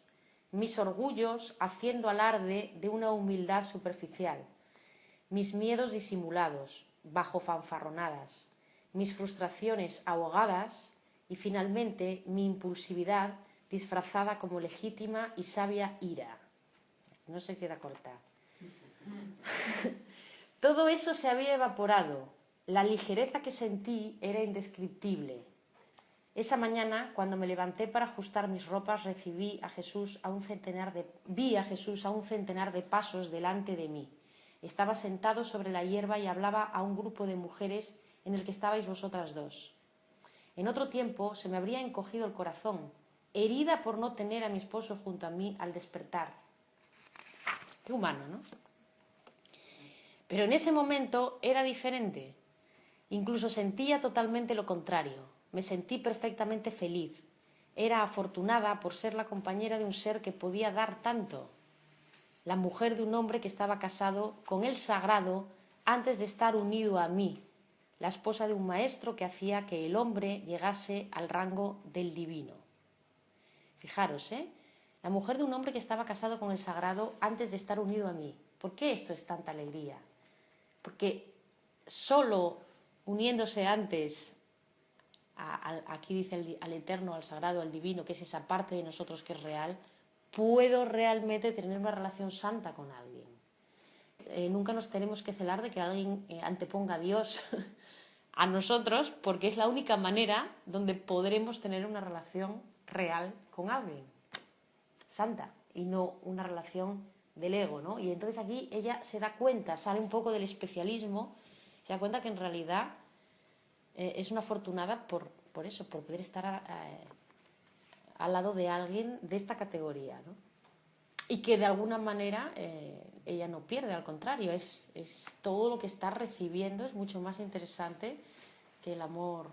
mis orgullos haciendo alarde de una humildad superficial, mis miedos disimulados, bajo fanfarronadas, mis frustraciones ahogadas y finalmente mi impulsividad disfrazada como legítima y sabia ira. No se queda corta. Todo eso se había evaporado. La ligereza que sentí era indescriptible. Esa mañana, cuando me levanté para ajustar mis ropas, vi a Jesús a un centenar de pasos delante de mí. Estaba sentado sobre la hierba y hablaba a un grupo de mujeres en el que estabais vosotras dos. En otro tiempo se me habría encogido el corazón, herida por no tener a mi esposo junto a mí al despertar. Qué humano, ¿no? Pero en ese momento era diferente. Incluso sentía totalmente lo contrario. Me sentí perfectamente feliz. Era afortunada por ser la compañera de un ser que podía dar tanto. La mujer de un hombre que estaba casado con el sagrado antes de estar unido a mí. La esposa de un maestro que hacía que el hombre llegase al rango del divino. Fijaros, la mujer de un hombre que estaba casado con el sagrado antes de estar unido a mí. ¿Por qué esto es tanta alegría? Porque solo uniéndose antes, aquí dice al eterno, al sagrado, al divino, que es esa parte de nosotros que es real, puedo realmente tener una relación santa con alguien. Nunca nos tenemos que celar de que alguien anteponga a Dios a nosotros, porque es la única manera donde podremos tener una relación real con alguien, santa, y no una relación del ego, ¿no? Y entonces aquí ella se da cuenta, sale un poco del especialismo, se da cuenta que en realidad es una afortunada por eso, por poder estar al lado de alguien de esta categoría, ¿no? Y que de alguna manera ella no pierde, al contrario, es todo lo que está recibiendo es mucho más interesante que el amor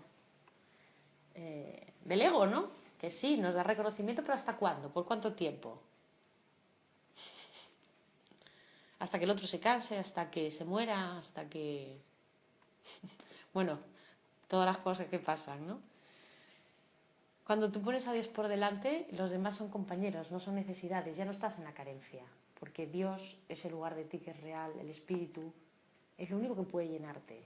del ego, ¿no? Que sí, nos da reconocimiento, pero ¿hasta cuándo? ¿Por cuánto tiempo? Hasta que el otro se canse, hasta que se muera, hasta que... bueno, todas las cosas que pasan, ¿no? Cuando tú pones a Dios por delante, los demás son compañeros, no son necesidades, ya no estás en la carencia, porque Dios es el lugar de ti que es real, el Espíritu, es lo único que puede llenarte.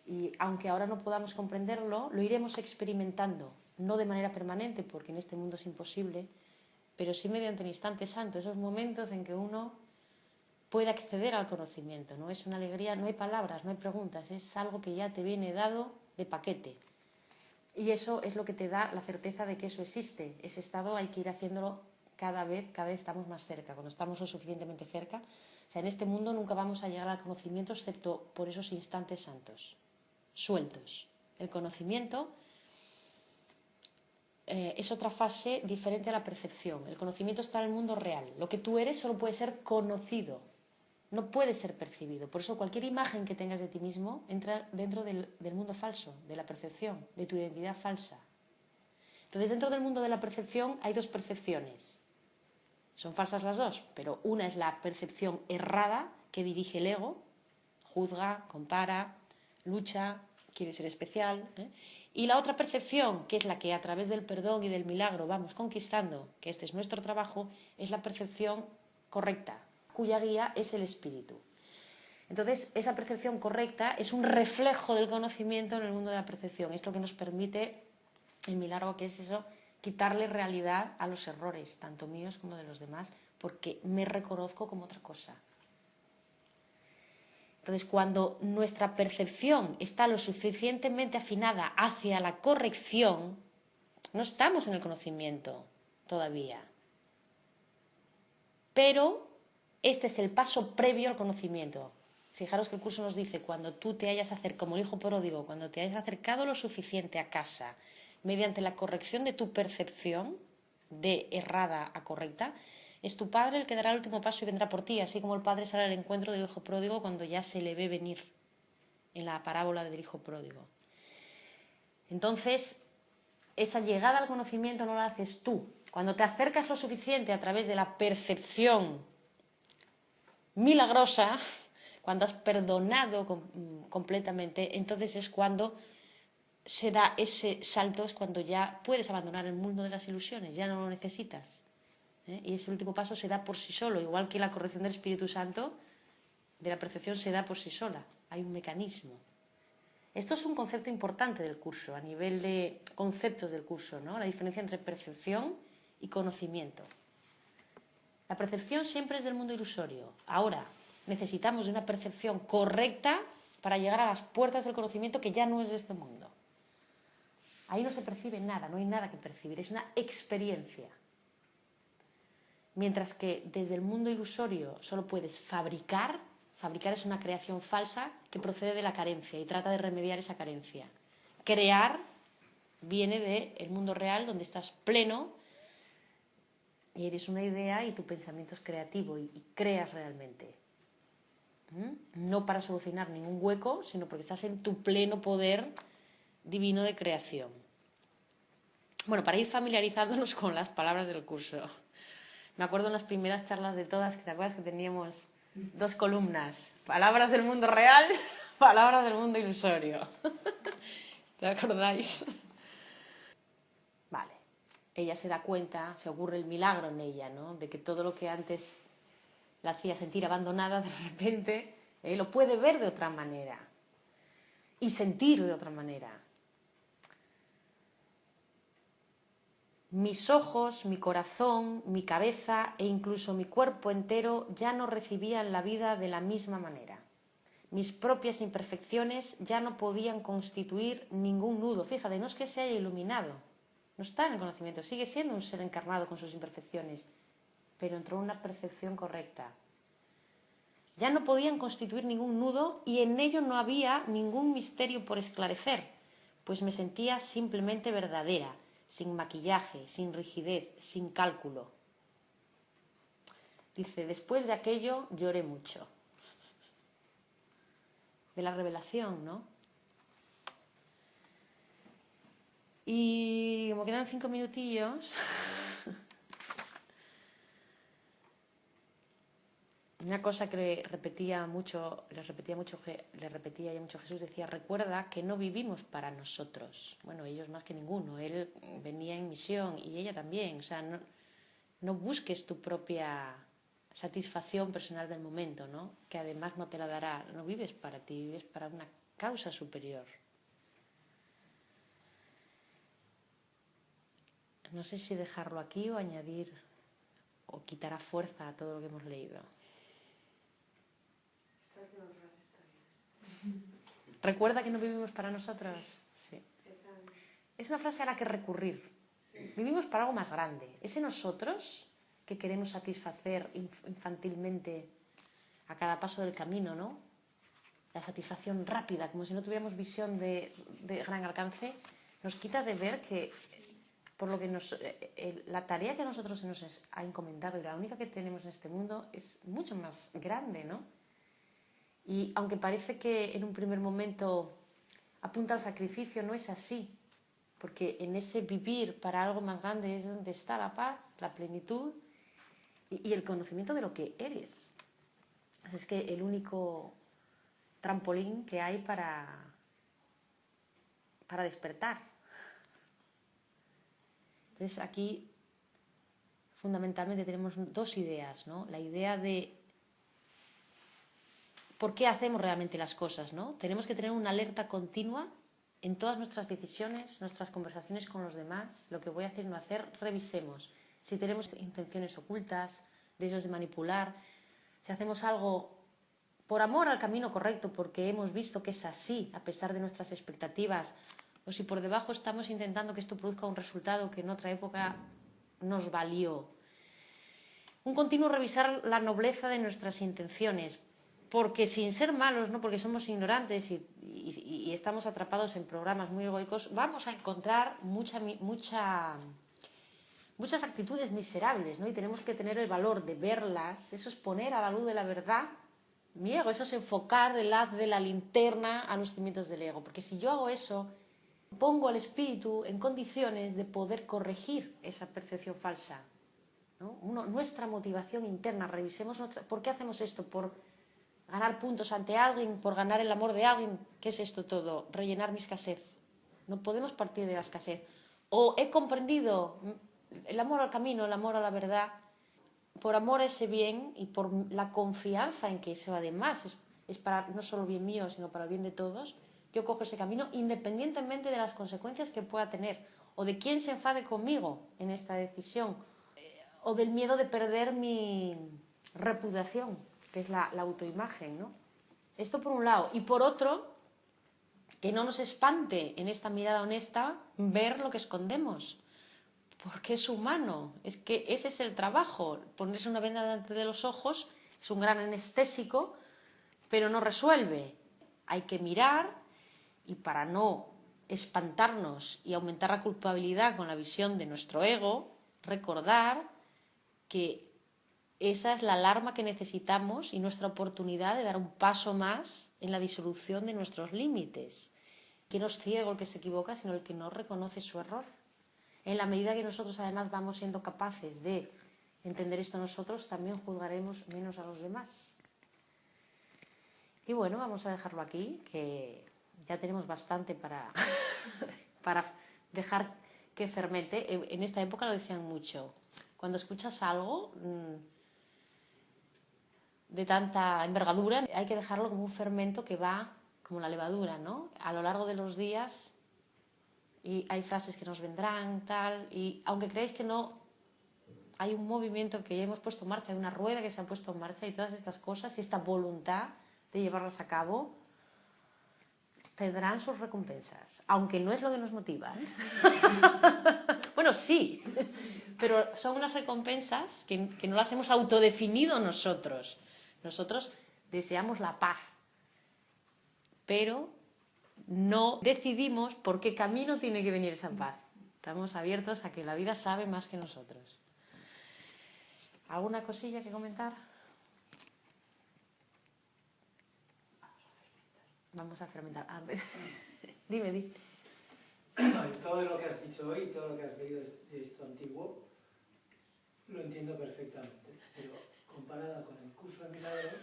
Y aunque ahora no podamos comprenderlo, lo iremos experimentando, no de manera permanente, porque en este mundo es imposible, pero sí mediante el instante santo, esos momentos en que uno puede acceder al conocimiento, ¿no? Es una alegría, no hay palabras, no hay preguntas, es algo que ya te viene dado de paquete. Y eso es lo que te da la certeza de que eso existe. Ese estado hay que ir haciéndolo cada vez estamos más cerca. Cuando estamos lo suficientemente cerca, o sea, en este mundo nunca vamos a llegar al conocimiento excepto por esos instantes santos, sueltos. El conocimiento es otra fase diferente a la percepción. El conocimiento está en el mundo real. Lo que tú eres solo puede ser conocido, no puede ser percibido. Por eso cualquier imagen que tengas de ti mismo entra dentro del mundo falso, de la percepción, de tu identidad falsa. Entonces, dentro del mundo de la percepción hay dos percepciones. Son falsas las dos, pero una es la percepción errada que dirige el ego, juzga, compara, lucha, quiere ser especial, Y la otra percepción, que es la que a través del perdón y del milagro vamos conquistando, que este es nuestro trabajo, es la percepción correcta, cuya guía es el espíritu. Entonces, esa percepción correcta es un reflejo del conocimiento en el mundo de la percepción. Es lo que nos permite el milagro, que es eso, quitarle realidad a los errores, tanto míos como de los demás, porque me reconozco como otra cosa. Entonces, cuando nuestra percepción está lo suficientemente afinada hacia la corrección, no estamos en el conocimiento todavía. Pero este es el paso previo al conocimiento. Fijaros que el curso nos dice, cuando tú te hayas acercado, como el hijo pródigo, cuando te hayas acercado lo suficiente a casa, mediante la corrección de tu percepción, de errada a correcta, es tu padre el que dará el último paso y vendrá por ti, así como el padre sale al encuentro del hijo pródigo cuando ya se le ve venir en la parábola del hijo pródigo. Entonces, esa llegada al conocimiento no la haces tú. Cuando te acercas lo suficiente a través de la percepción milagrosa, cuando has perdonado completamente, entonces es cuando se da ese salto, es cuando ya puedes abandonar el mundo de las ilusiones, ya no lo necesitas. Y ese último paso se da por sí solo, igual que la corrección del Espíritu Santo, de la percepción se da por sí sola, hay un mecanismo. Esto es un concepto importante del curso, a nivel de conceptos del curso, ¿no? La diferencia entre percepción y conocimiento. La percepción siempre es del mundo ilusorio. Ahora, necesitamos de una percepción correcta para llegar a las puertas del conocimiento que ya no es de este mundo. Ahí no se percibe nada, no hay nada que percibir, es una experiencia. Mientras que desde el mundo ilusorio solo puedes fabricar. Fabricar es una creación falsa que procede de la carencia y trata de remediar esa carencia. Crear viene del mundo real, donde estás pleno y eres una idea y tu pensamiento es creativo y creas realmente. No para solucionar ningún hueco, sino porque estás en tu pleno poder divino de creación. Bueno, para ir familiarizándonos con las palabras del curso. Me acuerdo en las primeras charlas de todas, que te acuerdas que teníamos 2 columnas. Palabras del mundo real, palabras del mundo ilusorio. ¿Te acordáis? Vale. Ella se da cuenta, se ocurre el milagro en ella, ¿no? De que todo lo que antes la hacía sentir abandonada, de repente lo puede ver de otra manera. Y sentir de otra manera. Mis ojos, mi corazón, mi cabeza e incluso mi cuerpo entero ya no recibían la vida de la misma manera. Mis propias imperfecciones ya no podían constituir ningún nudo. Fíjate, no es que se haya iluminado, no está en el conocimiento, sigue siendo un ser encarnado con sus imperfecciones, pero entró en una percepción correcta. Ya no podían constituir ningún nudo y en ello no había ningún misterio por esclarecer, pues me sentía simplemente verdadera, sin maquillaje, sin rigidez, sin cálculo. Dice, después de aquello lloré mucho. De la revelación, ¿no? Y como quedan 5 minutillos, una cosa que le repetía ya mucho Jesús, decía, recuerda que no vivimos para nosotros. Bueno, ellos más que ninguno, él venía en misión y ella también. O sea, no busques tu propia satisfacción personal del momento, ¿no? Que además no te la dará. No vives para ti, vives para una causa superior. No sé si dejarlo aquí o añadir o quitará fuerza a todo lo que hemos leído. ¿Recuerda que no vivimos para nosotras? Sí. Es una frase a la que recurrir. Vivimos para algo más grande. Ese nosotros que queremos satisfacer infantilmente a cada paso del camino, ¿no? La satisfacción rápida, como si no tuviéramos visión de gran alcance, nos quita de ver que por lo que la tarea que a nosotros se nos ha encomendado y la única que tenemos en este mundo es mucho más grande, ¿no? Y aunque parece que en un primer momento apunta al sacrificio, no es así, porque en ese vivir para algo más grande es donde está la paz, la plenitud y el conocimiento de lo que eres. Así es que el único trampolín que hay para para despertar. Entonces aquí fundamentalmente tenemos dos ideas, ¿no? La idea de por qué hacemos realmente las cosas, ¿no? Tenemos que tener una alerta continua en todas nuestras decisiones, nuestras conversaciones con los demás, lo que voy a hacer y no hacer, revisemos. Si tenemos intenciones ocultas, deseos de manipular, si hacemos algo por amor al camino correcto, porque hemos visto que es así, a pesar de nuestras expectativas, o si por debajo estamos intentando que esto produzca un resultado que en otra época nos valió. Un continuo revisar la nobleza de nuestras intenciones, porque sin ser malos, no porque somos ignorantes y estamos atrapados en programas muy egoicos, vamos a encontrar muchas actitudes miserables, ¿no? Y tenemos que tener el valor de verlas. Eso es poner a la luz de la verdad mi ego, eso es enfocar el haz de la linterna a los cimientos del ego, porque si yo hago eso, pongo al espíritu en condiciones de poder corregir esa percepción falsa, ¿no? Nuestra motivación interna, revisemos ¿por qué hacemos esto? ¿Por ganar puntos ante alguien? ¿Por ganar el amor de alguien? ¿Qué es esto todo? Rellenar mi escasez. No podemos partir de la escasez. O he comprendido el amor al camino, el amor a la verdad, por amor a ese bien y por la confianza en que eso además es para no solo bien mío, sino para el bien de todos, yo cojo ese camino independientemente de las consecuencias que pueda tener o de quién se enfade conmigo en esta decisión o del miedo de perder mi reputación, que es la autoimagen, ¿no? Esto por un lado. Y por otro, que no nos espante en esta mirada honesta ver lo que escondemos, porque es humano, es que ese es el trabajo. Ponerse una venda delante de los ojos es un gran anestésico, pero no resuelve. Hay que mirar y para no espantarnos y aumentar la culpabilidad con la visión de nuestro ego, recordar que esa es la alarma que necesitamos y nuestra oportunidad de dar un paso más en la disolución de nuestros límites. Que no es ciego el que se equivoca, sino el que no reconoce su error. En la medida que nosotros además vamos siendo capaces de entender esto nosotros, también juzgaremos menos a los demás. Y bueno, vamos a dejarlo aquí, que ya tenemos bastante para dejar que fermente. En esta época lo decían mucho. Cuando escuchas algo de tanta envergadura, hay que dejarlo como un fermento que va como la levadura, ¿no? A lo largo de los días, y hay frases que nos vendrán, tal, y aunque creáis que no, hay un movimiento que ya hemos puesto en marcha, hay una rueda que se ha puesto en marcha y todas estas cosas y esta voluntad de llevarlas a cabo tendrán sus recompensas, aunque no es lo que nos motiva, ¿eh? Bueno, sí, pero son unas recompensas que no las hemos autodefinido nosotros. Nosotros deseamos la paz, pero no decidimos por qué camino tiene que venir esa paz. Estamos abiertos a que la vida sabe más que nosotros. ¿Alguna cosilla que comentar? Vamos a fermentar. Dime. Todo lo que has dicho hoy, todo lo que has leído de esto antiguo, lo entiendo perfectamente. Pero comparada con el curso de milagros,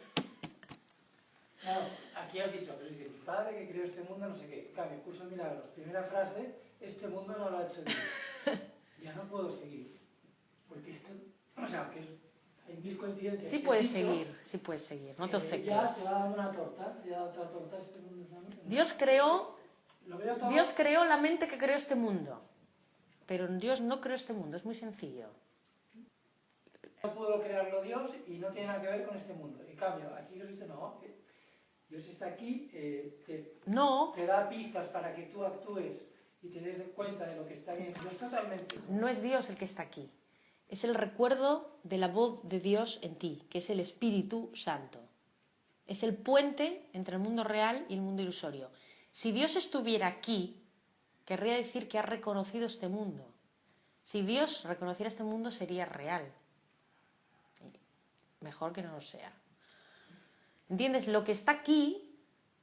claro, aquí has dicho, pero es que mi padre que creó este mundo, no sé qué. Cambio, curso de milagros, primera frase, este mundo no lo ha hecho Dios. Ya no puedo seguir. Porque esto, o sea, que hay mil coincidencias. Sí puedes seguir, no te obceques. Ya te va dando una torta, te da otra torta, este mundo es la mente. Dios creó la mente que creó este mundo, pero Dios no creó este mundo, es muy sencillo. No pudo crearlo Dios y no tiene nada que ver con este mundo. En cambio, aquí Dios dice, no, Dios está aquí, te da pistas para que tú actúes y te des cuenta de lo que está bien. Dios totalmente. No es Dios el que está aquí, es el recuerdo de la voz de Dios en ti, que es el Espíritu Santo. Es el puente entre el mundo real y el mundo ilusorio. Si Dios estuviera aquí, querría decir que ha reconocido este mundo. Si Dios reconociera este mundo, sería real. Mejor que no lo sea. ¿Entiendes? Lo que está aquí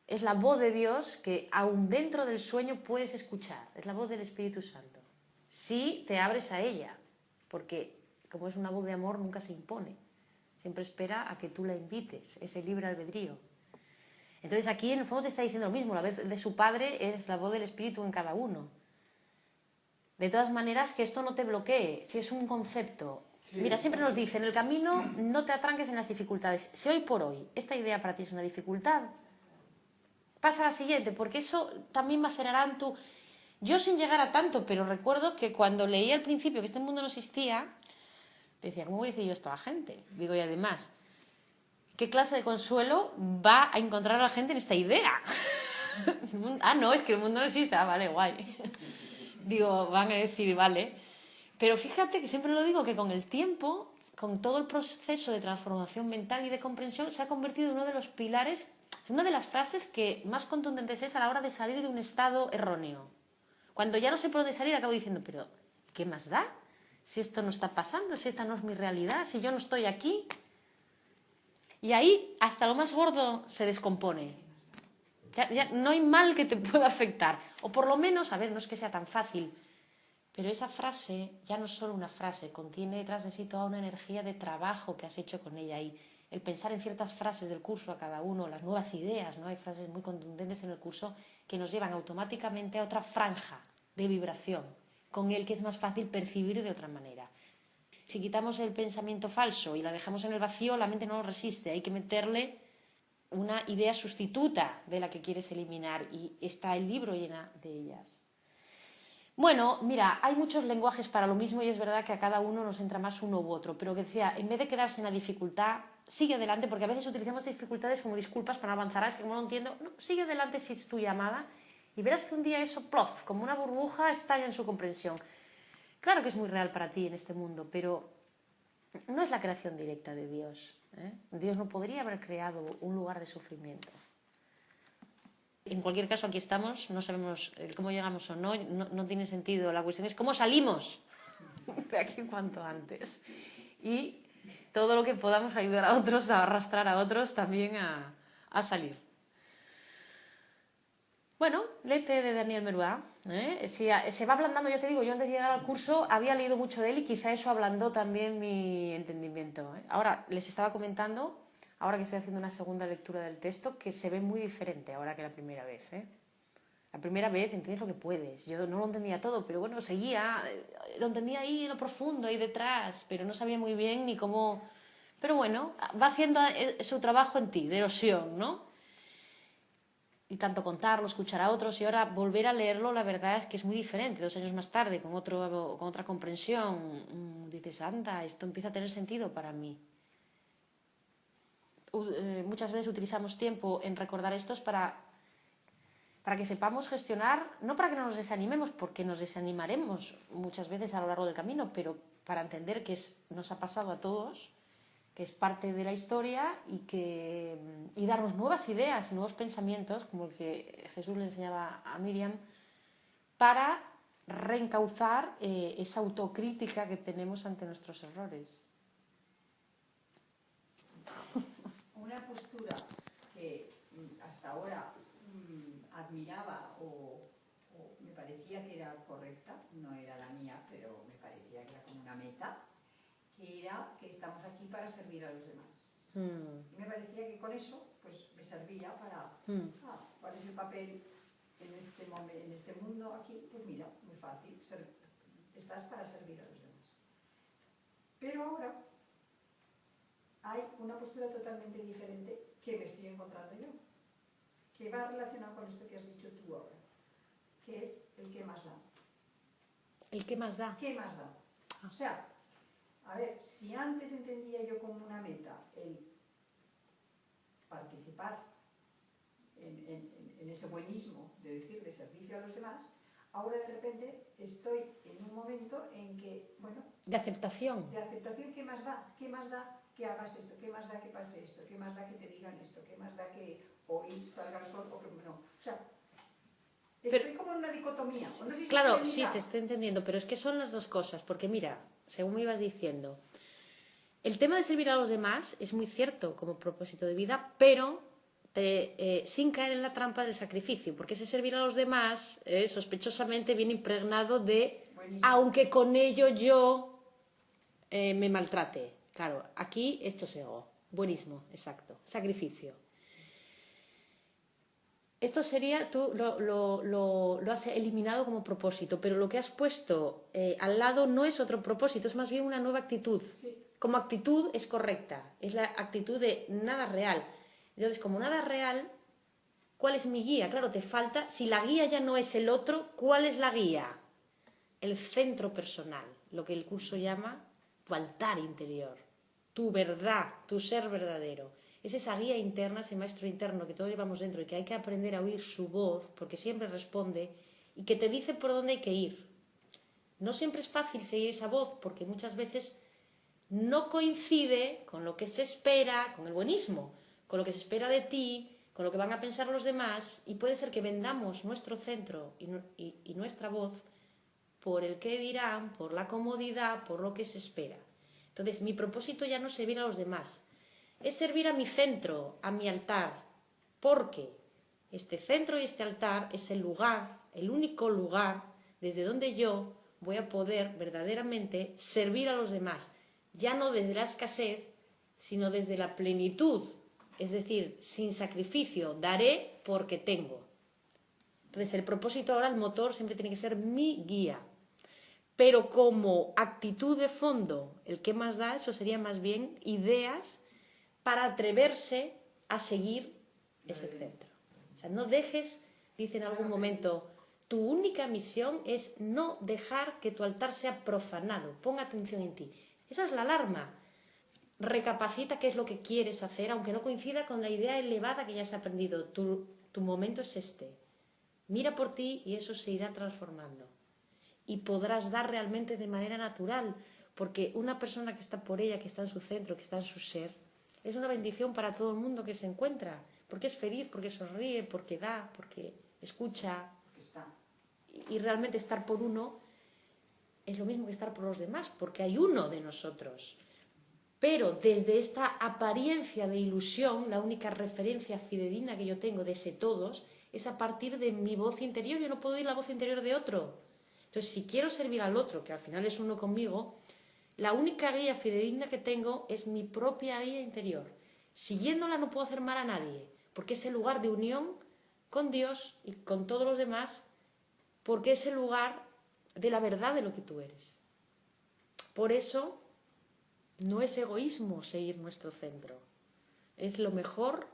es la voz de Dios que aún dentro del sueño puedes escuchar. Es la voz del Espíritu Santo. Si te abres a ella, porque como es una voz de amor nunca se impone. Siempre espera a que tú la invites, ese libre albedrío. Entonces aquí en el fondo te está diciendo lo mismo, la voz de su padre es la voz del espíritu en cada uno. De todas maneras, que esto no te bloquee, si es un concepto. Sí. Mira, siempre nos dicen, en el camino no te atranques en las dificultades. Si hoy por hoy esta idea para ti es una dificultad, pasa a la siguiente, porque eso también macerará en tu... Yo sin llegar a tanto, pero recuerdo que cuando leí al principio que este mundo no existía, decía, ¿cómo voy a decir yo esto a la gente? Digo, y además, ¿qué clase de consuelo va a encontrar la gente en esta idea? Ah, no, es que el mundo no existe. Ah, vale, guay. Digo, van a decir, vale. Pero fíjate que siempre lo digo, que con el tiempo, con todo el proceso de transformación mental y de comprensión, se ha convertido en uno de los pilares, una de las frases que más contundentes es a la hora de salir de un estado erróneo. Cuando ya no sé por dónde salir, acabo diciendo, pero ¿qué más da? Si esto no está pasando, si esta no es mi realidad, si yo no estoy aquí. Y ahí hasta lo más gordo se descompone. Ya no hay mal que te pueda afectar. O por lo menos, a ver, no es que sea tan fácil, pero esa frase ya no es solo una frase, contiene detrás de sí toda una energía de trabajo que has hecho con ella. Y el pensar en ciertas frases del curso a cada uno, las nuevas ideas, ¿no? Hay frases muy contundentes en el curso que nos llevan automáticamente a otra franja de vibración, con el que es más fácil percibir de otra manera. Si quitamos el pensamiento falso y la dejamos en el vacío, la mente no lo resiste. Hay que meterle una idea sustituta de la que quieres eliminar y está el libro llena de ellas. Bueno, mira, hay muchos lenguajes para lo mismo y es verdad que a cada uno nos entra más uno u otro, pero que decía, en vez de quedarse en la dificultad, sigue adelante, porque a veces utilizamos dificultades como disculpas para no avanzar, es que como no entiendo, no, sigue adelante si es tu llamada y verás que un día eso, plof, como una burbuja, estalla en su comprensión. Claro que es muy real para ti en este mundo, pero no es la creación directa de Dios, ¿eh? Dios no podría haber creado un lugar de sufrimiento. En cualquier caso, aquí estamos, no sabemos cómo llegamos o no, no tiene sentido. La cuestión es cómo salimos de aquí cuanto antes. Y todo lo que podamos ayudar a otros, a arrastrar a otros también a salir. Bueno, léete de Daniel Meruá. Se va ablandando, ya te digo, yo antes de llegar al curso había leído mucho de él y quizá eso ablandó también mi entendimiento. Ahora, les estaba comentando, ahora que estoy haciendo una segunda lectura del texto, que se ve muy diferente ahora que la primera vez. La primera vez entiendes lo que puedes. Yo no lo entendía todo, pero bueno, seguía, lo entendía ahí en lo profundo, ahí detrás, pero no sabía muy bien ni cómo... Pero bueno, va haciendo su trabajo en ti, de erosión, ¿no? Y tanto contarlo, escuchar a otros y ahora volver a leerlo, la verdad es que es muy diferente. 2 años más tarde, con otra comprensión, dices, anda, esto empieza a tener sentido para mí. Muchas veces utilizamos tiempo en recordar estos para que sepamos gestionar, no para que no nos desanimemos, porque nos desanimaremos muchas veces a lo largo del camino, pero para entender que nos ha pasado a todos, que es parte de la historia y darnos nuevas ideas y nuevos pensamientos, como el que Jesús le enseñaba a Miriam, para reencauzar esa autocrítica que tenemos ante nuestros errores. Una postura que hasta ahora admiraba o me parecía que era correcta, no era la mía, pero me parecía que era como una meta, que era que estamos aquí para servir a los demás. Y me parecía que con eso pues me servía para cuál es el papel en este mundo aquí, pues mira, muy fácil, estás para servir a los demás. Pero ahora hay una postura totalmente diferente que me estoy encontrando yo, que va relacionado con esto que has dicho tú ahora, que es el qué más da. ¿El qué más da? ¿Qué más da? O sea, a ver, si antes entendía yo como una meta el participar en ese buenismo de decir de servicio a los demás, ahora de repente estoy en un momento en que, bueno... De aceptación. De aceptación, ¿qué más da? ¿Qué más da que hagas esto? ¿Qué más da que pase esto? ¿Qué más da que te digan esto? ¿Qué más da que hoy salga el sol o que no? O sea, estoy como en una dicotomía. No sé si claro, sí, te estoy entendiendo, pero es que son las dos cosas, porque mira, según me ibas diciendo, el tema de servir a los demás es muy cierto como propósito de vida, pero sin caer en la trampa del sacrificio, porque ese servir a los demás sospechosamente viene impregnado de, buenísimo, aunque con ello yo me maltrate. Claro, aquí esto es ego, buenismo, exacto, sacrificio. Esto sería, tú lo has eliminado como propósito, pero lo que has puesto al lado no es otro propósito, es más bien una nueva actitud. Sí. Como actitud es correcta, es la actitud de nada real. Entonces, como nada real, ¿cuál es mi guía? Claro, te falta, si la guía ya no es el otro, ¿cuál es la guía? El centro personal, lo que el curso llama tu altar interior, tu verdad, tu ser verdadero. Es esa guía interna, ese maestro interno que todos llevamos dentro y que hay que aprender a oír su voz, porque siempre responde y que te dice por dónde hay que ir. No siempre es fácil seguir esa voz, porque muchas veces no coincide con lo que se espera, con el buenismo, con lo que se espera de ti, con lo que van a pensar los demás, y puede ser que vendamos nuestro centro y nuestra voz por el qué dirán, por la comodidad, por lo que se espera. Entonces, mi propósito ya no es servir a los demás, es servir a mi centro, a mi altar, porque este centro y este altar es el lugar, el único lugar desde donde yo voy a poder verdaderamente servir a los demás, ya no desde la escasez, sino desde la plenitud, es decir, sin sacrificio, daré porque tengo. Entonces, el propósito ahora, el motor, siempre tiene que ser mi guía. Pero como actitud de fondo, el que más da, eso sería más bien ideas para atreverse a seguir ese centro. O sea, no dejes, dice en algún momento, tu única misión es no dejar que tu altar sea profanado. Pon atención en ti. Esa es la alarma. Recapacita qué es lo que quieres hacer, aunque no coincida con la idea elevada que ya has aprendido. Tu momento es este. Mira por ti y eso se irá transformando. Y podrás dar realmente de manera natural, porque una persona que está por ella, que está en su centro, que está en su ser, es una bendición para todo el mundo que se encuentra, porque es feliz, porque sonríe, porque da, porque escucha. Porque está. Y realmente estar por uno es lo mismo que estar por los demás, porque hay uno de nosotros. Pero desde esta apariencia de ilusión, la única referencia fidedigna que yo tengo de ese todos es a partir de mi voz interior. Yo no puedo oír la voz interior de otro. Entonces, si quiero servir al otro, que al final es uno conmigo, la única guía fidedigna que tengo es mi propia guía interior. Siguiéndola no puedo hacer mal a nadie, porque es el lugar de unión con Dios y con todos los demás, porque es el lugar de la verdad de lo que tú eres. Por eso, no es egoísmo seguir nuestro centro. Es lo mejor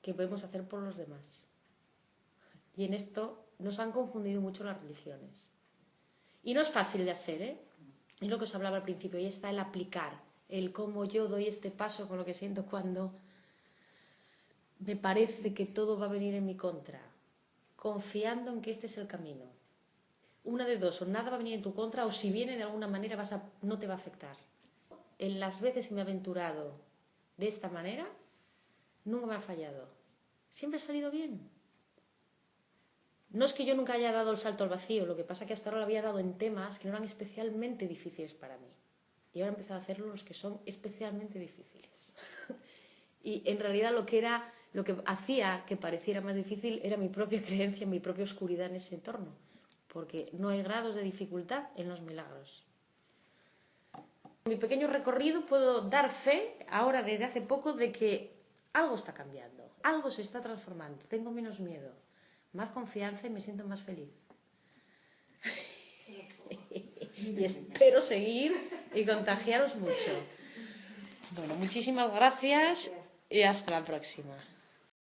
que podemos hacer por los demás. Y en esto nos han confundido mucho las religiones. Y no es fácil de hacer, ¿eh? Es lo que os hablaba al principio, y está el aplicar, el cómo yo doy este paso con lo que siento cuando me parece que todo va a venir en mi contra, confiando en que este es el camino. Una de dos, o nada va a venir en tu contra, o si viene de alguna manera no te va a afectar. En las veces que me he aventurado de esta manera, nunca me ha fallado. Siempre ha salido bien. No es que yo nunca haya dado el salto al vacío, lo que pasa es que hasta ahora lo había dado en temas que no eran especialmente difíciles para mí. Y ahora he empezado a hacerlo los que son especialmente difíciles. Y en realidad lo que hacía que pareciera más difícil era mi propia creencia, mi propia oscuridad en ese entorno. Porque no hay grados de dificultad en los milagros. En mi pequeño recorrido puedo dar fe, ahora desde hace poco, de que algo está cambiando, algo se está transformando, tengo menos miedo, más confianza y me siento más feliz. Y espero seguir y contagiaros mucho. Bueno, muchísimas gracias y hasta la próxima.